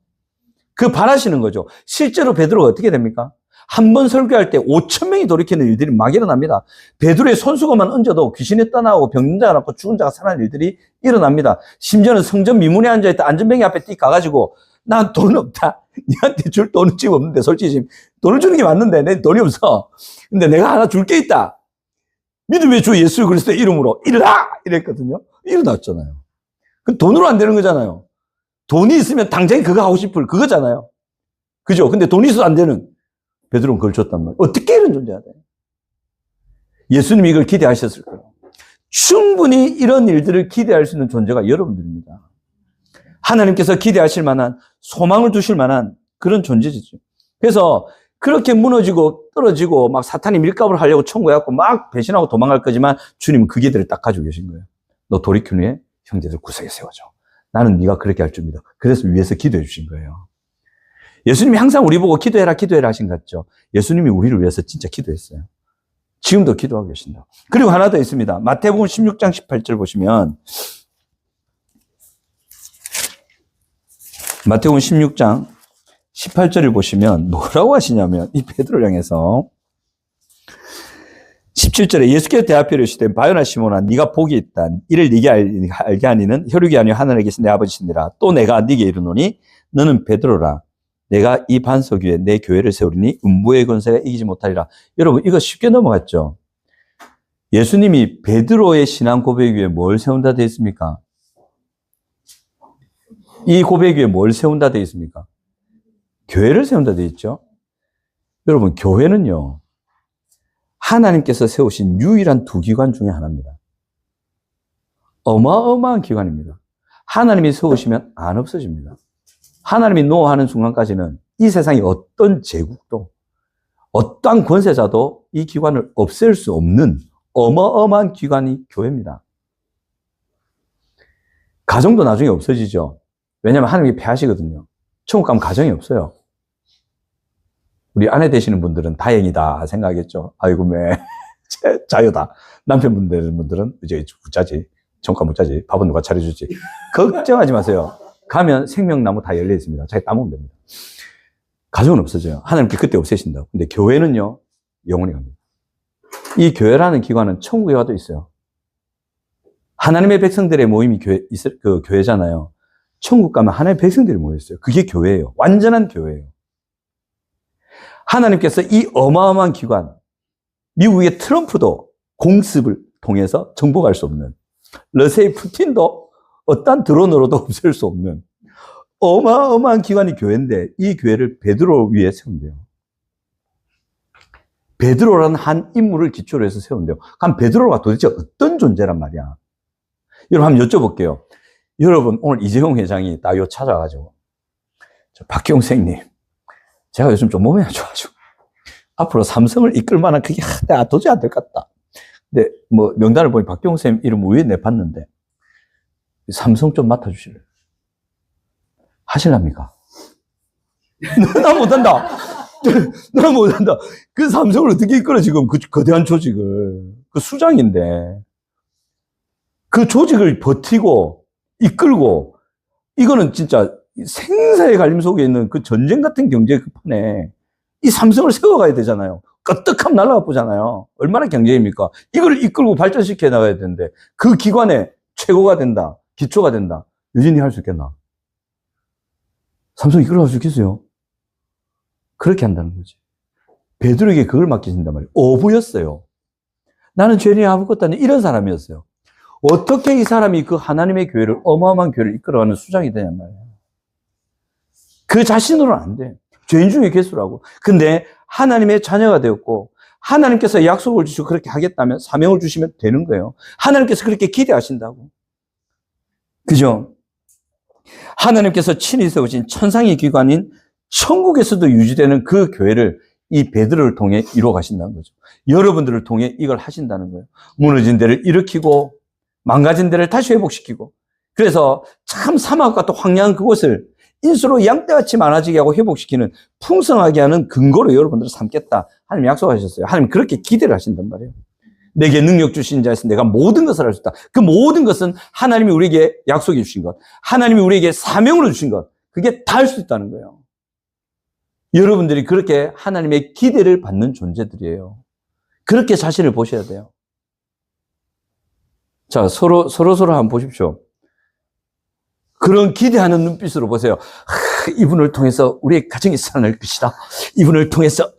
그 바라시는 거죠. 실제로 베드로가 어떻게 됩니까? 한 번 설교할 때 5,000명이 돌이키는 일들이 막 일어납니다. 베드로의 손수건만 얹어도 귀신이 떠나고 병든 자가 낫고 죽은 자가 살아나는 일들이 일어납니다. 심지어는 성전 미문에 앉아있다 안전뱅이 앞에 띡 가가지고 난 돈 없다. 니한테 줄 돈은 지금 없는데 솔직히 지금 돈을 주는 게 맞는데 내 돈이 없어. 근데 내가 하나 줄 게 있다. 믿음의 주 예수 그리스도의 이름으로 일어나! 이랬거든요. 일어났잖아요. 그 돈으로 안 되는 거잖아요. 돈이 있으면 당장에 그거 하고 싶을 그거잖아요. 그죠? 근데 돈이 있어도 안 되는 베드로는 그걸 줬단 말이에요. 어떻게 이런 존재가 돼? 예수님이 이걸 기대하셨을 거예요. 충분히 이런 일들을 기대할 수 있는 존재가 여러분들입니다. 하나님께서 기대하실 만한 소망을 두실 만한 그런 존재죠. 그래서 그렇게 무너지고 떨어지고 막 사탄이 밀가부를 하려고 청구해갖고 막 배신하고 도망갈 거지만 주님은 그 기대를 딱 가지고 계신 거예요. 너 돌이킨 후에 형제들 구석에 세워줘. 나는 네가 그렇게 할 줄 믿어. 그래서 위에서 기도해 주신 거예요. 예수님이 항상 우리 보고 기도해라 기도해라 하신 것 같죠. 예수님이 우리를 위해서 진짜 기도했어요. 지금도 기도하고 계신다. 그리고 하나 더 있습니다. 마태복음 16장 18절 보시면 마태복음 16장 18절을 보시면 뭐라고 하시냐면 이 베드로를 향해서 17절에 예수께서 대답하여 이르시되 바요나 시몬아 네가 복이 있다. 이를 네게 알게 하니는 혈육이 아니요 하늘에 계신 내 아버지시니라. 또 내가 네게 이르노니 너는 베드로라. 내가 이 반석 위에 내 교회를 세우리니 음부의 권세가 이기지 못하리라. 여러분 이거 쉽게 넘어갔죠. 예수님이 베드로의 신앙 고백 위에 뭘 세운다 되어 있습니까? 이 고백 위에 뭘 세운다 되어 있습니까? 교회를 세운다 되어 있죠. 여러분 교회는요 하나님께서 세우신 유일한 2기관 중에 하나입니다. 어마어마한 기관입니다. 하나님이 세우시면 안 없어집니다. 하나님이 노하는 순간까지는 이 세상의 어떤 제국도 어떠한 권세자도 이 기관을 없앨 수 없는 어마어마한 기관이 교회입니다. 가정도 나중에 없어지죠. 왜냐하면 하나님이 패하시거든요. 천국 가면 가정이 없어요. 우리 아내 되시는 분들은 다행이다 생각하겠죠. 아이고 매 자유다. 남편분들은 이제 부자지. 천국 가면 부자지. 밥은 누가 차려주지. 걱정하지 마세요. 가면 생명나무 다 열려 있습니다. 자기 따먹으면 됩니다. 가정은 없어져요. 하나님께 그때 없애신다고. 근데 교회는요, 영원히 갑니다. 이 교회라는 기관은 천국에 와도 있어요. 하나님의 백성들의 모임이 교회잖아요. 천국 가면 하나님의 백성들이 모여있어요. 그게 교회예요. 완전한 교회예요. 하나님께서 이 어마어마한 기관, 미국의 트럼프도 공습을 통해서 정복할 수 없는, 러시아의 푸틴도 어떤 드론으로도 없앨 수 없는 어마어마한 기관이 교회인데 이 교회를 베드로 위에 세운대요. 베드로라는 한 인물을 기초로 해서 세운대요. 그럼 베드로가 도대체 어떤 존재란 말이야? 여러분 한번 여쭤볼게요. 여러분 오늘 이재용 회장이 딱 요 찾아가지고 박기용 선생님 제가 요즘 좀 몸이 안 좋아가지고 앞으로 삼성을 이끌 만한 그게 도저히 안 될 것 같다. 근데 뭐 명단을 보니 박기용 선생님 이름 위에 내봤는데 삼성 좀 맡아주실래요? 하실랍니까? 나 못한다. 나 못한다. 그 삼성을 어떻게 이끌어 지금 그 거대한 조직을. 그 수장인데. 그 조직을 버티고 이끌고, 이거는 진짜 생사의 갈림 속에 있는 그 전쟁 같은 경제 급판에 이 삼성을 세워가야 되잖아요. 끄떡하면 날아가 보잖아요. 얼마나 경쟁입니까? 이걸 이끌고 발전시켜 나가야 되는데 그 기관의 최고가 된다, 기초가 된다. 여진이 할 수 있겠나? 삼성 이끌어갈 수 있겠어요? 그렇게 한다는 거지. 베드로에게 그걸 맡기신단 말이에요. 어부였어요. 나는 죄인이 아무것도 아닌 이런 사람이었어요. 어떻게 이 사람이 그 하나님의 교회를, 어마어마한 교회를 이끌어가는 수장이 되냔 말이에요. 그 자신으로는 안 돼. 죄인 중에 괴수라고. 근데 하나님의 자녀가 되었고 하나님께서 약속을 주시고 그렇게 하겠다면 사명을 주시면 되는 거예요. 하나님께서 그렇게 기대하신다고. 그죠? 하나님께서 친히 세우신 천상의 기관인 천국에서도 유지되는 그 교회를 이 베드로를 통해 이루어 가신다는 거죠. 여러분들을 통해 이걸 하신다는 거예요. 무너진 데를 일으키고 망가진 데를 다시 회복시키고, 그래서 참 사막과 또 황량한 그곳을 인수로 양떼같이 많아지게 하고 회복시키는 풍성하게 하는 근거로 여러분들을 삼겠다. 하나님 약속하셨어요. 하나님 그렇게 기대를 하신단 말이에요. 내게 능력 주신 자에서 내가 모든 것을 할 수 있다. 그 모든 것은 하나님이 우리에게 약속해 주신 것, 하나님이 우리에게 사명으로 주신 것, 그게 다 할 수 있다는 거예요. 여러분들이 그렇게 하나님의 기대를 받는 존재들이에요. 그렇게 자신을 보셔야 돼요. 자, 서로 한번 보십시오. 그런 기대하는 눈빛으로 보세요. 이분을 통해서 우리의 가정이 살아날 것이다. 이분을 통해서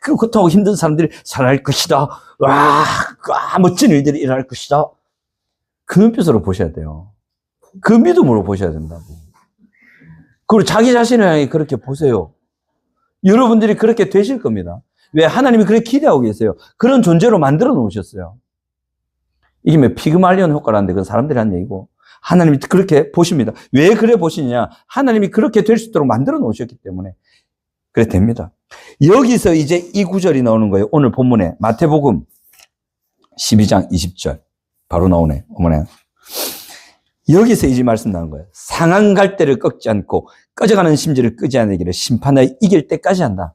그 고통하고 힘든 사람들이 살아날 것이다. 와, 멋진 일들이 일어날 것이다. 그 눈빛으로 보셔야 돼요. 그 믿음으로 보셔야 된다고. 그리고 자기 자신을 향해 그렇게 보세요. 여러분들이 그렇게 되실 겁니다. 왜? 하나님이 그렇게 기대하고 계세요. 그런 존재로 만들어 놓으셨어요. 이게 뭐 피그말리온 효과라는데 그건 사람들이 하는 얘기고, 하나님이 그렇게 보십니다. 왜 그래 보시냐? 하나님이 그렇게 될 수 있도록 만들어 놓으셨기 때문에 그래 됩니다. 여기서 이제 이 구절이 나오는 거예요. 오늘 본문에 마태복음 12장 20절 바로 나오네. 어머나. 여기서 이제 말씀 나온 거예요. 상한 갈대를 꺾지 않고 꺼져가는 심지를 끄지 않으기를 심판하여 이길 때까지 한다.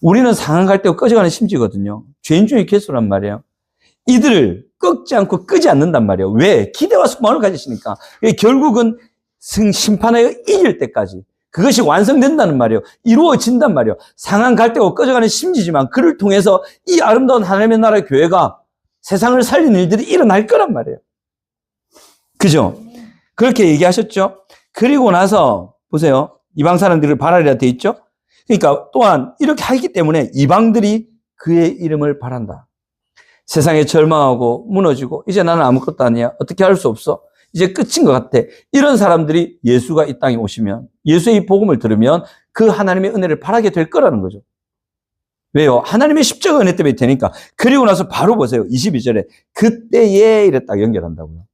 우리는 상한 갈대고 꺼져가는 심지거든요. 죄인 중에 괴수란 말이에요. 이들을 꺾지 않고 끄지 않는단 말이에요. 왜? 기대와 소망을 가지시니까. 결국은 심판하여 이길 때까지 그것이 완성된다는 말이에요. 이루어진단 말이에요. 상한 갈대고 꺼져가는 심지지만 그를 통해서 이 아름다운 하나님의 나라의 교회가 세상을 살리는 일들이 일어날 거란 말이에요. 그죠? 그렇게 얘기하셨죠? 그리고 나서 보세요. 이방 사람들을 바라리라 돼 있죠? 그러니까 또한 이렇게 하기 때문에 이방들이 그의 이름을 바란다. 세상에 절망하고 무너지고 이제 나는 아무것도 아니야. 어떻게 할 수 없어. 이제 끝인 것 같아. 이런 사람들이 예수가 이 땅에 오시면, 예수의 이 복음을 들으면 그 하나님의 은혜를 바라게 될 거라는 거죠. 왜요? 하나님의 십자가 은혜 때문에 되니까. 그리고 나서 바로 보세요. 22절에 그때에 이래 딱 연결한다고요.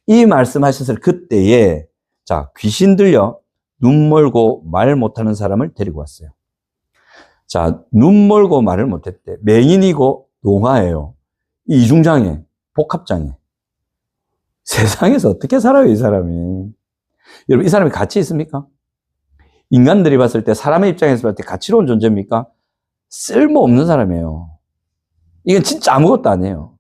이 말씀하셔서 그때에, 자, 귀신 들려 눈 멀고 말 못하는 사람을 데리고 왔어요. 자, 눈 멀고 말을 못했대. 맹인이고 농아예요. 이중장애, 복합장애. 세상에서 어떻게 살아요, 이 사람이? 여러분, 이 사람이 가치 있습니까? 인간들이 봤을 때, 사람의 입장에서 봤을 때 가치로운 존재입니까? 쓸모없는 사람이에요. 이건 진짜 아무것도 아니에요.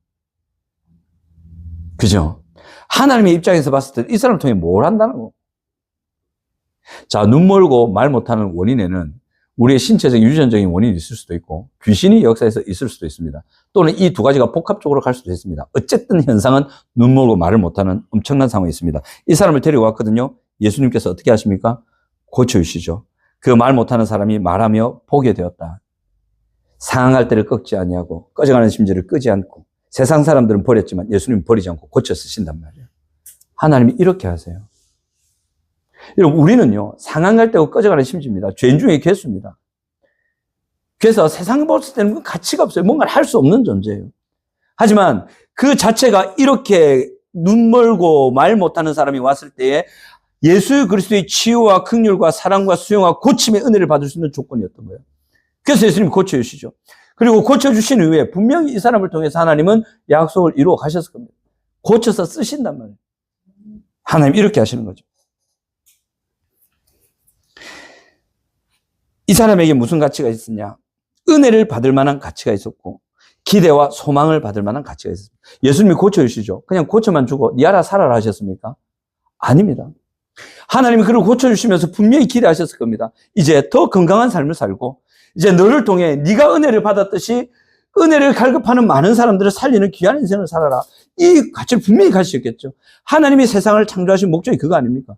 그죠? 하나님의 입장에서 봤을 때 이 사람을 통해 뭘 한다는 거? 자, 눈 멀고 말 못하는 원인에는 우리의 신체적인 유전적인 원인이 있을 수도 있고 귀신이 역사에서 있을 수도 있습니다. 또는 이 두 가지가 복합적으로 갈 수도 있습니다. 어쨌든 현상은 눈 멀고 말을 못하는 엄청난 상황이 있습니다. 이 사람을 데리고 왔거든요. 예수님께서 어떻게 하십니까? 고쳐주시죠. 그 말 못하는 사람이 말하며 보게 되었다. 상황할 때를 꺾지 아니하고 꺼져가는 심지를 끄지 않고, 세상 사람들은 버렸지만 예수님은 버리지 않고 고쳐 쓰신단 말이에요. 하나님이 이렇게 하세요. 여러분, 우리는요, 상한갈 때고 꺼져가는 심지입니다. 죄인 중에 괴수입니다. 그래서 세상 봤을 때는 가치가 없어요. 뭔가를 할 수 없는 존재예요. 하지만 그 자체가 이렇게 눈 멀고 말 못하는 사람이 왔을 때에 예수 그리스도의 치유와 긍휼과 사랑과 수용과 고침의 은혜를 받을 수 있는 조건이었던 거예요. 그래서 예수님이 고쳐주시죠. 그리고 고쳐주신 이후에 분명히 이 사람을 통해서 하나님은 약속을 이루어 가셨을 겁니다. 고쳐서 쓰신단 말이에요. 하나님 이렇게 하시는 거죠. 이 사람에게 무슨 가치가 있었냐? 은혜를 받을 만한 가치가 있었고 기대와 소망을 받을 만한 가치가 있었습니다. 예수님이 고쳐주시죠. 그냥 고쳐만 주고 니 알아 살아라 하셨습니까? 아닙니다. 하나님이 그를 고쳐주시면서 분명히 기대하셨을 겁니다. 이제 더 건강한 삶을 살고 이제 너를 통해 네가 은혜를 받았듯이 은혜를 갈급하는 많은 사람들을 살리는 귀한 인생을 살아라. 이 가치를 분명히 가지셨겠죠. 하나님이 세상을 창조하신 목적이 그거 아닙니까?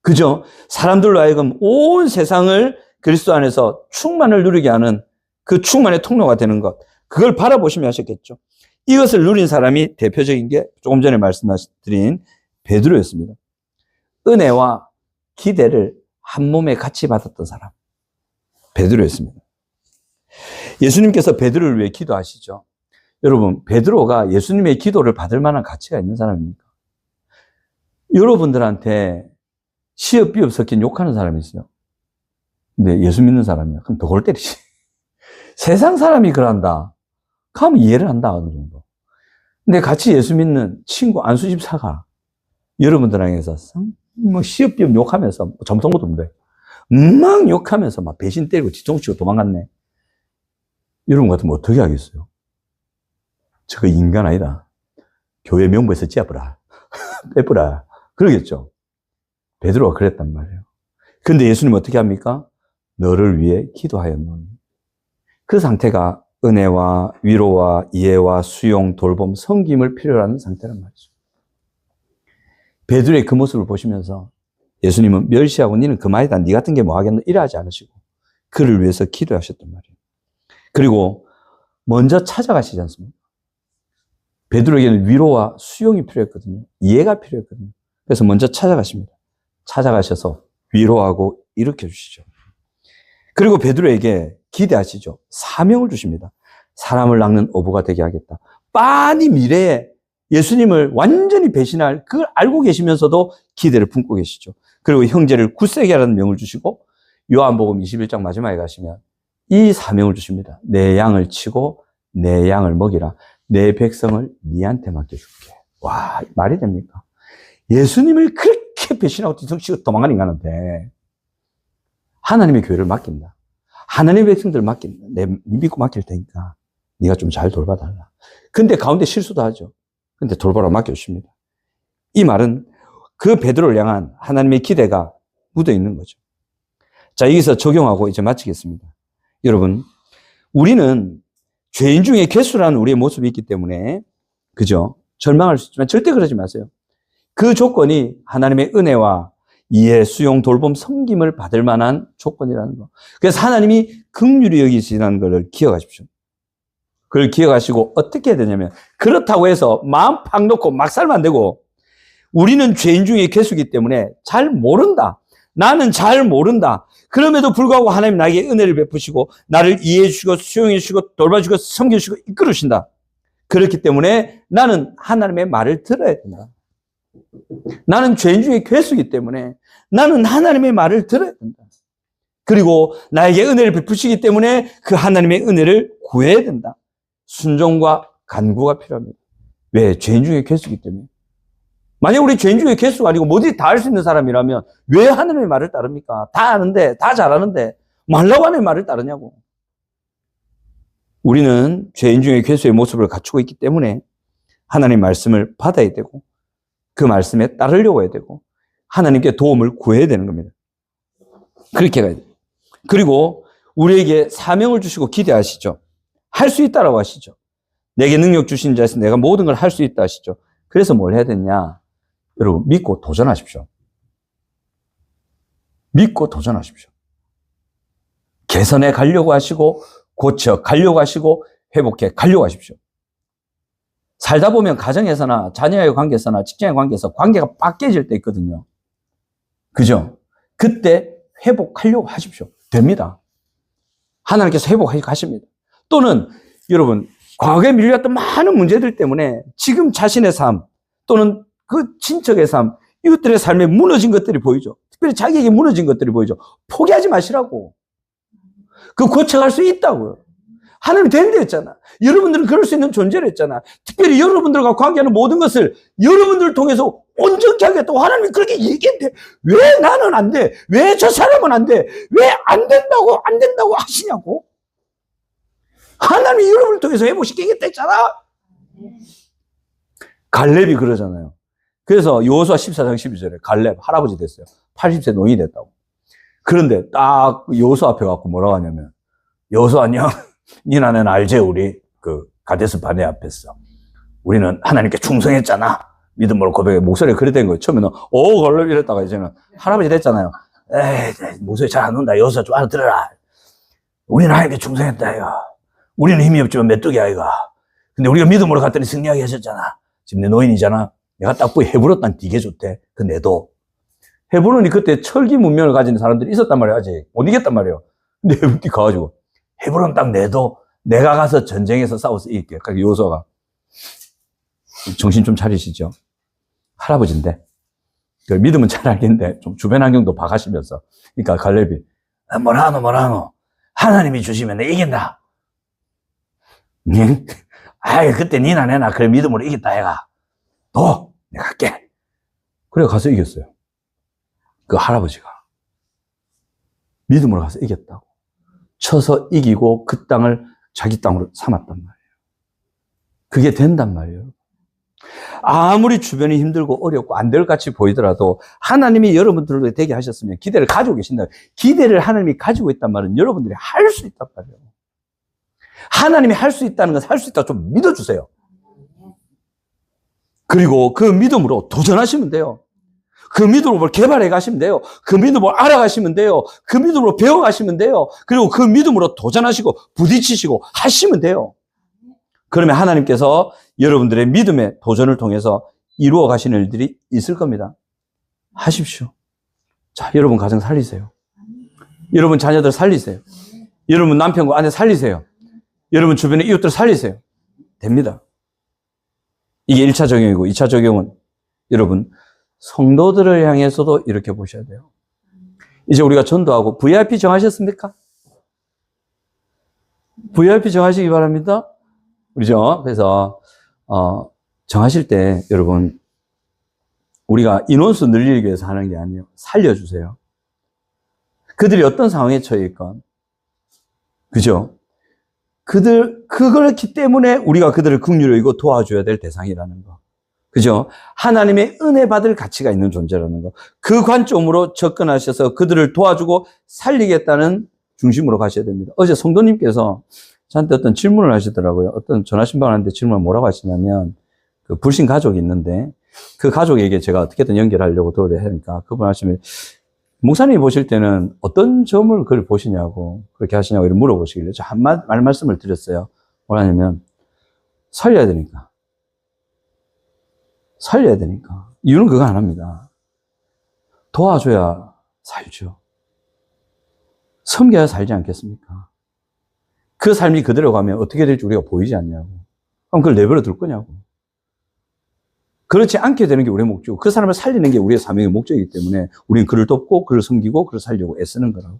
그죠? 사람들로 하여금 온 세상을 그리스도 안에서 충만을 누리게 하는 그 충만의 통로가 되는 것. 그걸 바라보시면 하셨겠죠. 이것을 누린 사람이 대표적인 게 조금 전에 말씀드린 베드로였습니다. 은혜와 기대를 한 몸에 같이 받았던 사람. 베드로였습니다. 예수님께서 베드로를 위해 기도하시죠. 여러분, 베드로가 예수님의 기도를 받을 만한 가치가 있는 사람입니까? 여러분들한테 시업 비업 섞인 욕하는 사람이 있어요. 근데 예수 믿는 사람이야. 그럼 더 골 때리지. 세상 사람이 그런다. 그럼 이해를 한다, 어느 정도. 근데 같이 예수 믿는 친구 안수집 사가 여러분들에게서 뭐 시업 비업 욕하면서 점성고도 없는데 막 욕하면서 막 배신 때리고 뒤통수 치고 도망갔네. 이런 거 같으면 어떻게 하겠어요? 저거 인간 아니다. 교회 명부에서 찌어버라. 빼버라. 그러겠죠. 베드로가 그랬단 말이에요. 근데 예수님 어떻게 합니까? 너를 위해 기도하였노니. 그 상태가 은혜와 위로와 이해와 수용, 돌봄, 섬김을 필요로 하는 상태란 말이죠. 베드로의 그 모습을 보시면서 예수님은 멸시하고 니는 그만이다. 니 같은 게 뭐 하겠노? 이러하지 않으시고 그를 위해서 기도하셨단 말이에요. 그리고 먼저 찾아가시지 않습니까? 베드로에게는 위로와 수용이 필요했거든요. 이해가 필요했거든요. 그래서 먼저 찾아가십니다. 찾아가셔서 위로하고 일으켜 주시죠. 그리고 베드로에게 기대하시죠. 사명을 주십니다. 사람을 낚는 어부가 되게 하겠다. 빤히 미래에 예수님을 완전히 배신할 그걸 알고 계시면서도 기대를 품고 계시죠. 그리고 형제를 굳세게 하라는 명을 주시고 요한복음 21장 마지막에 가시면 이 사명을 주십니다. 내 양을 치고 내 양을 먹이라. 내 백성을 니한테 맡겨줄게. 와, 말이 됩니까? 예수님을 그렇게 배신하고 뒤통수치고 도망가는 인간한테 하나님의 교회를 맡긴다. 하나님의 백성들을 맡긴다. 네 믿고 맡길 테니까 네가 좀 잘 돌봐달라. 근데 가운데 실수도 하죠. 근데 돌보라 맡겨주십니다. 이 말은 그 베드로를 향한 하나님의 기대가 묻어 있는 거죠. 자, 여기서 적용하고 이제 마치겠습니다. 여러분, 우리는 죄인 중에 괴수라는 우리의 모습이 있기 때문에, 그죠? 절망할 수 있지만 절대 그러지 마세요. 그 조건이 하나님의 은혜와 이해, 수용, 돌봄, 섬김을 받을 만한 조건이라는 거. 그래서 하나님이 긍휼히 여기시는 것을 기억하십시오. 그걸 기억하시고 어떻게 해야 되냐면, 그렇다고 해서 마음 팍 놓고 막 살면 안 되고, 우리는 죄인 중에 괴수이기 때문에 잘 모른다. 나는 잘 모른다. 그럼에도 불구하고 하나님 나에게 은혜를 베푸시고 나를 이해해 주시고 수용해 주시고 돌봐주시고 섬겨 주시고 이끌어 주신다. 그렇기 때문에 나는 하나님의 말을 들어야 된다. 나는 죄인 중에 괴수이기 때문에 나는 하나님의 말을 들어야 된다. 그리고 나에게 은혜를 베푸시기 때문에 그 하나님의 은혜를 구해야 된다. 순종과 간구가 필요합니다. 왜? 죄인 중에 괴수이기 때문에. 만약 우리 죄인 중에 괴수가 아니고 뭐든지 다 할 수 있는 사람이라면 왜 하나님의 말을 따릅니까? 다 아는데, 다 잘하는데 말라고 하는 말을 따르냐고. 우리는 죄인 중에 괴수의 모습을 갖추고 있기 때문에 하나님의 말씀을 받아야 되고 그 말씀에 따르려고 해야 되고 하나님께 도움을 구해야 되는 겁니다. 그렇게 가야 돼요. 그리고 우리에게 사명을 주시고 기대하시죠. 할 수 있다라고 하시죠. 내게 능력 주신 자에서 내가 모든 걸 할 수 있다 하시죠. 그래서 뭘 해야 되냐? 여러분, 믿고 도전하십시오. 믿고 도전하십시오. 개선해 가려고 하시고 고쳐 가려고 하시고 회복해 가려고 하십시오. 살다 보면 가정에서나 자녀와의 관계에서나 직장의 관계에서 관계가 빡 깨질 때 있거든요. 그죠? 그때 회복하려고 하십시오. 됩니다. 하나님께서 회복하게 가십니다. 또는 여러분, 과거에 밀려왔던 많은 문제들 때문에 지금 자신의 삶 또는 그 친척의 삶, 이것들의 삶에 무너진 것들이 보이죠. 특별히 자기에게 무너진 것들이 보이죠. 포기하지 마시라고. 그거 고쳐갈 수 있다고요. 하나님 된다 했잖아. 여러분들은 그럴 수 있는 존재를 했잖아. 특별히 여러분들과 관계하는 모든 것을 여러분들을 통해서 온전히 하겠다고 하나님이 그렇게 얘기했는데 왜 나는 안 돼? 왜 저 사람은 안 돼? 왜 안 된다고 하시냐고? 하나님이 여러분을 통해서 회복시키겠다 했잖아. 갈렙이 그러잖아요. 그래서 여호수아 14장 12절에 갈렙 할아버지 됐어요. 80세 노인이 됐다고. 그런데 딱 여호수아 앞에 갖고 뭐라고 하냐면, 여호수아 안녕. 니 나는 알지? 우리 그 가데스 바네 앞에서 우리는 하나님께 충성했잖아. 믿음으로 고백해. 목소리가 그래 된 거예요. 처음에는 갈렙 이랬다가 이제는 할아버지 됐잖아요. 에이, 목소리 잘 안 온다. 여호수아 좀 알아들어라. 우리는 하나님께 충성했다 이거. 우리는 힘이 없지만 메뚜기야 이거. 근데 우리가 믿음으로 갔더니 승리하게 하셨잖아. 지금 내 노인이잖아. 내가 딱 보기 헤브론 땅 되게 좋대. 그 내도. 헤브론이 그때 철기 문명을 가진 사람들이 있었단 말이야. 아직 못 이겼단 말이에요. 근데 헤브론이 가가지고 헤브론 땅 내도 내가 가서 전쟁에서 싸워서 이길게. 그러니까 여호수아가 정신 좀 차리시죠. 할아버지인데 믿음은 잘 알겠는데 좀 주변 환경도 봐가시면서. 그러니까 갈렙이 뭐라노 하나님이 주시면 내 이긴다. 아이 그때 니나 내나 그래 믿음으로 이겼다 얘가. 너 내가 할게. 그래 가서 이겼어요. 그 할아버지가 믿음으로 가서 이겼다고. 쳐서 이기고 그 땅을 자기 땅으로 삼았단 말이에요. 그게 된단 말이에요. 아무리 주변이 힘들고 어렵고 안 될 같이 보이더라도 하나님이 여러분들로 되게 하셨으면 기대를 가지고 계신다. 기대를 하나님이 가지고 있단 말은 여러분들이 할 수 있단 말이에요. 하나님이 할 수 있다는 건 할 수 있다고 좀 믿어주세요. 그리고 그 믿음으로 도전하시면 돼요. 그 믿음으로 개발해 가시면 돼요. 그 믿음으로 알아가시면 돼요. 그 믿음으로 배워가시면 돼요. 그리고 그 믿음으로 도전하시고 부딪히시고 하시면 돼요. 그러면 하나님께서 여러분들의 믿음의 도전을 통해서 이루어 가시는 일들이 있을 겁니다. 하십시오. 자, 여러분 가정 살리세요. 여러분 자녀들 살리세요. 여러분 남편과 아내 살리세요. 여러분 주변의 이웃들 살리세요. 됩니다. 이게 1차 적용이고 2차 적용은 여러분 성도들을 향해서도 이렇게 보셔야 돼요. 이제 우리가 전도하고 VIP 정하셨습니까? VIP 정하시기 바랍니다. 그렇죠? 그래서 정하실 때 여러분 우리가 인원수 늘리기 위해서 하는 게 아니에요. 살려주세요. 그들이 어떤 상황에 처해 있건 그죠? 그렇기 때문에 우리가 그들을 긍휼히 여기고 도와줘야 될 대상이라는 거. 그죠? 하나님의 은혜 받을 가치가 있는 존재라는 거. 그 관점으로 접근하셔서 그들을 도와주고 살리겠다는 중심으로 가셔야 됩니다. 어제 성도님께서 저한테 어떤 질문을 하시더라고요. 어떤 전화신방을 하는데 질문을 뭐라고 하시냐면, 그 불신 가족이 있는데, 그 가족에게 제가 어떻게든 연결하려고 도와야 하니까, 그분 하시면, 목사님이 보실 때는 어떤 점을 그걸 보시냐고, 그렇게 하시냐고 이렇게 물어보시길래, 저 말씀을 드렸어요. 뭐라냐면, 살려야 되니까. 살려야 되니까. 이유는 그거 안 합니다. 도와줘야 살죠. 섬겨야 살지 않겠습니까? 그 삶이 그대로 가면 어떻게 될지 우리가 보이지 않냐고. 그럼 그걸 내버려 둘 거냐고. 그렇지 않게 되는 게 우리의 목적이고 그 사람을 살리는 게 우리의 사명의 목적이기 때문에 우리는 그를 돕고 그를 섬기고 그를 살려고 애쓰는 거라고.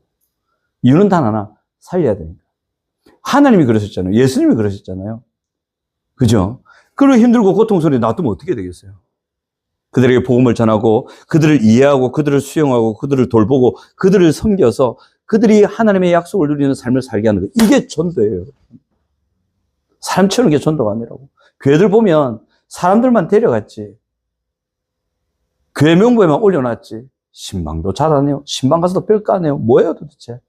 이유는 단 하나, 살려야 되니까. 하나님이 그러셨잖아요. 예수님이 그러셨잖아요. 그죠? 그리고 힘들고 고통스러워 놔두면 어떻게 되겠어요? 그들에게 복음을 전하고 그들을 이해하고 그들을 수용하고 그들을 돌보고 그들을 섬겨서 그들이 하나님의 약속을 누리는 삶을 살게 하는 거. 이게 전도예요. 사람 채우는 게 전도가 아니라고. 교회들 보면 사람들만 데려갔지. 교회 명부에만 올려놨지. 신방도 잘하네요. 신방 가서도 별거 안 해요. 뭐예요 도대체?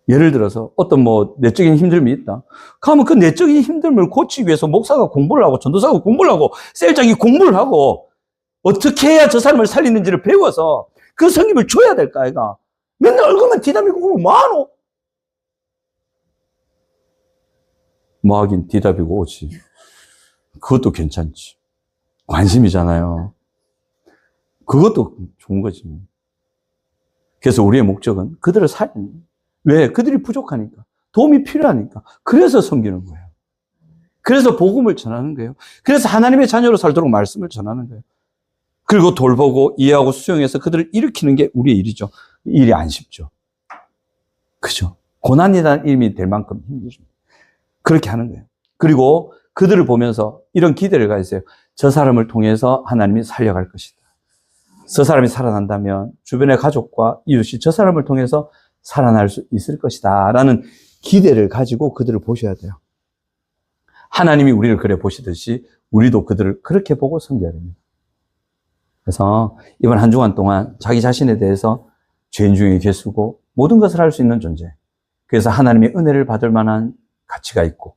예를 들어서 어떤 내적인 힘듦이 있다. 그러면 그 내적인 힘듦을 고치기 위해서 목사가 공부를 하고 전도사가 공부를 하고 셀장이 공부를 하고 어떻게 해야 저 사람을 살리는지를 배워서 그 성김을 줘야 될까 아이가. 맨날 얼굴만 뒤담이고 그러면 뭐하노? 하긴 뒤담이고 오지. 그것도 괜찮지. 관심이잖아요. 그것도 좋은 거지. 그래서 우리의 목적은 그들을 살리는 거예요. 왜? 그들이 부족하니까. 도움이 필요하니까. 그래서 섬기는 거예요. 그래서 복음을 전하는 거예요. 그래서 하나님의 자녀로 살도록 말씀을 전하는 거예요. 그리고 돌보고 이해하고 수용해서 그들을 일으키는 게 우리의 일이죠. 일이 안 쉽죠. 그죠? 고난이라는 이름이 될 만큼 힘들죠. 그렇게 하는 거예요. 그리고 그들을 보면서 이런 기대를 가지세요. 저 사람을 통해서 하나님이 살려갈 것이다. 저 사람이 살아난다면 주변의 가족과 이웃이 저 사람을 통해서 살아날 수 있을 것이다 라는 기대를 가지고 그들을 보셔야 돼요. 하나님이 우리를 그래 보시듯이 우리도 그들을 그렇게 보고 섬겨야 됩니다. 그래서 이번 한 주간 동안 자기 자신에 대해서 죄인 중에 괴수고 모든 것을 할 수 있는 존재. 그래서 하나님의 은혜를 받을 만한 가치가 있고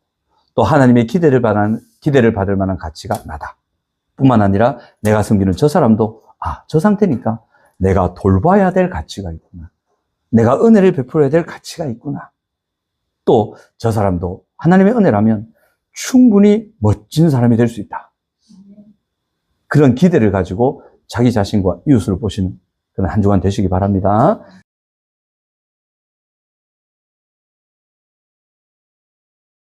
또 하나님의 기대를 받을 만한 가치가 나다. 뿐만 아니라 내가 섬기는 저 사람도 저 상태니까 내가 돌봐야 될 가치가 있구나. 내가 은혜를 베풀어야 될 가치가 있구나. 또 저 사람도 하나님의 은혜라면 충분히 멋진 사람이 될 수 있다. 그런 기대를 가지고 자기 자신과 이웃을 보시는 그런 한 주간 되시기 바랍니다.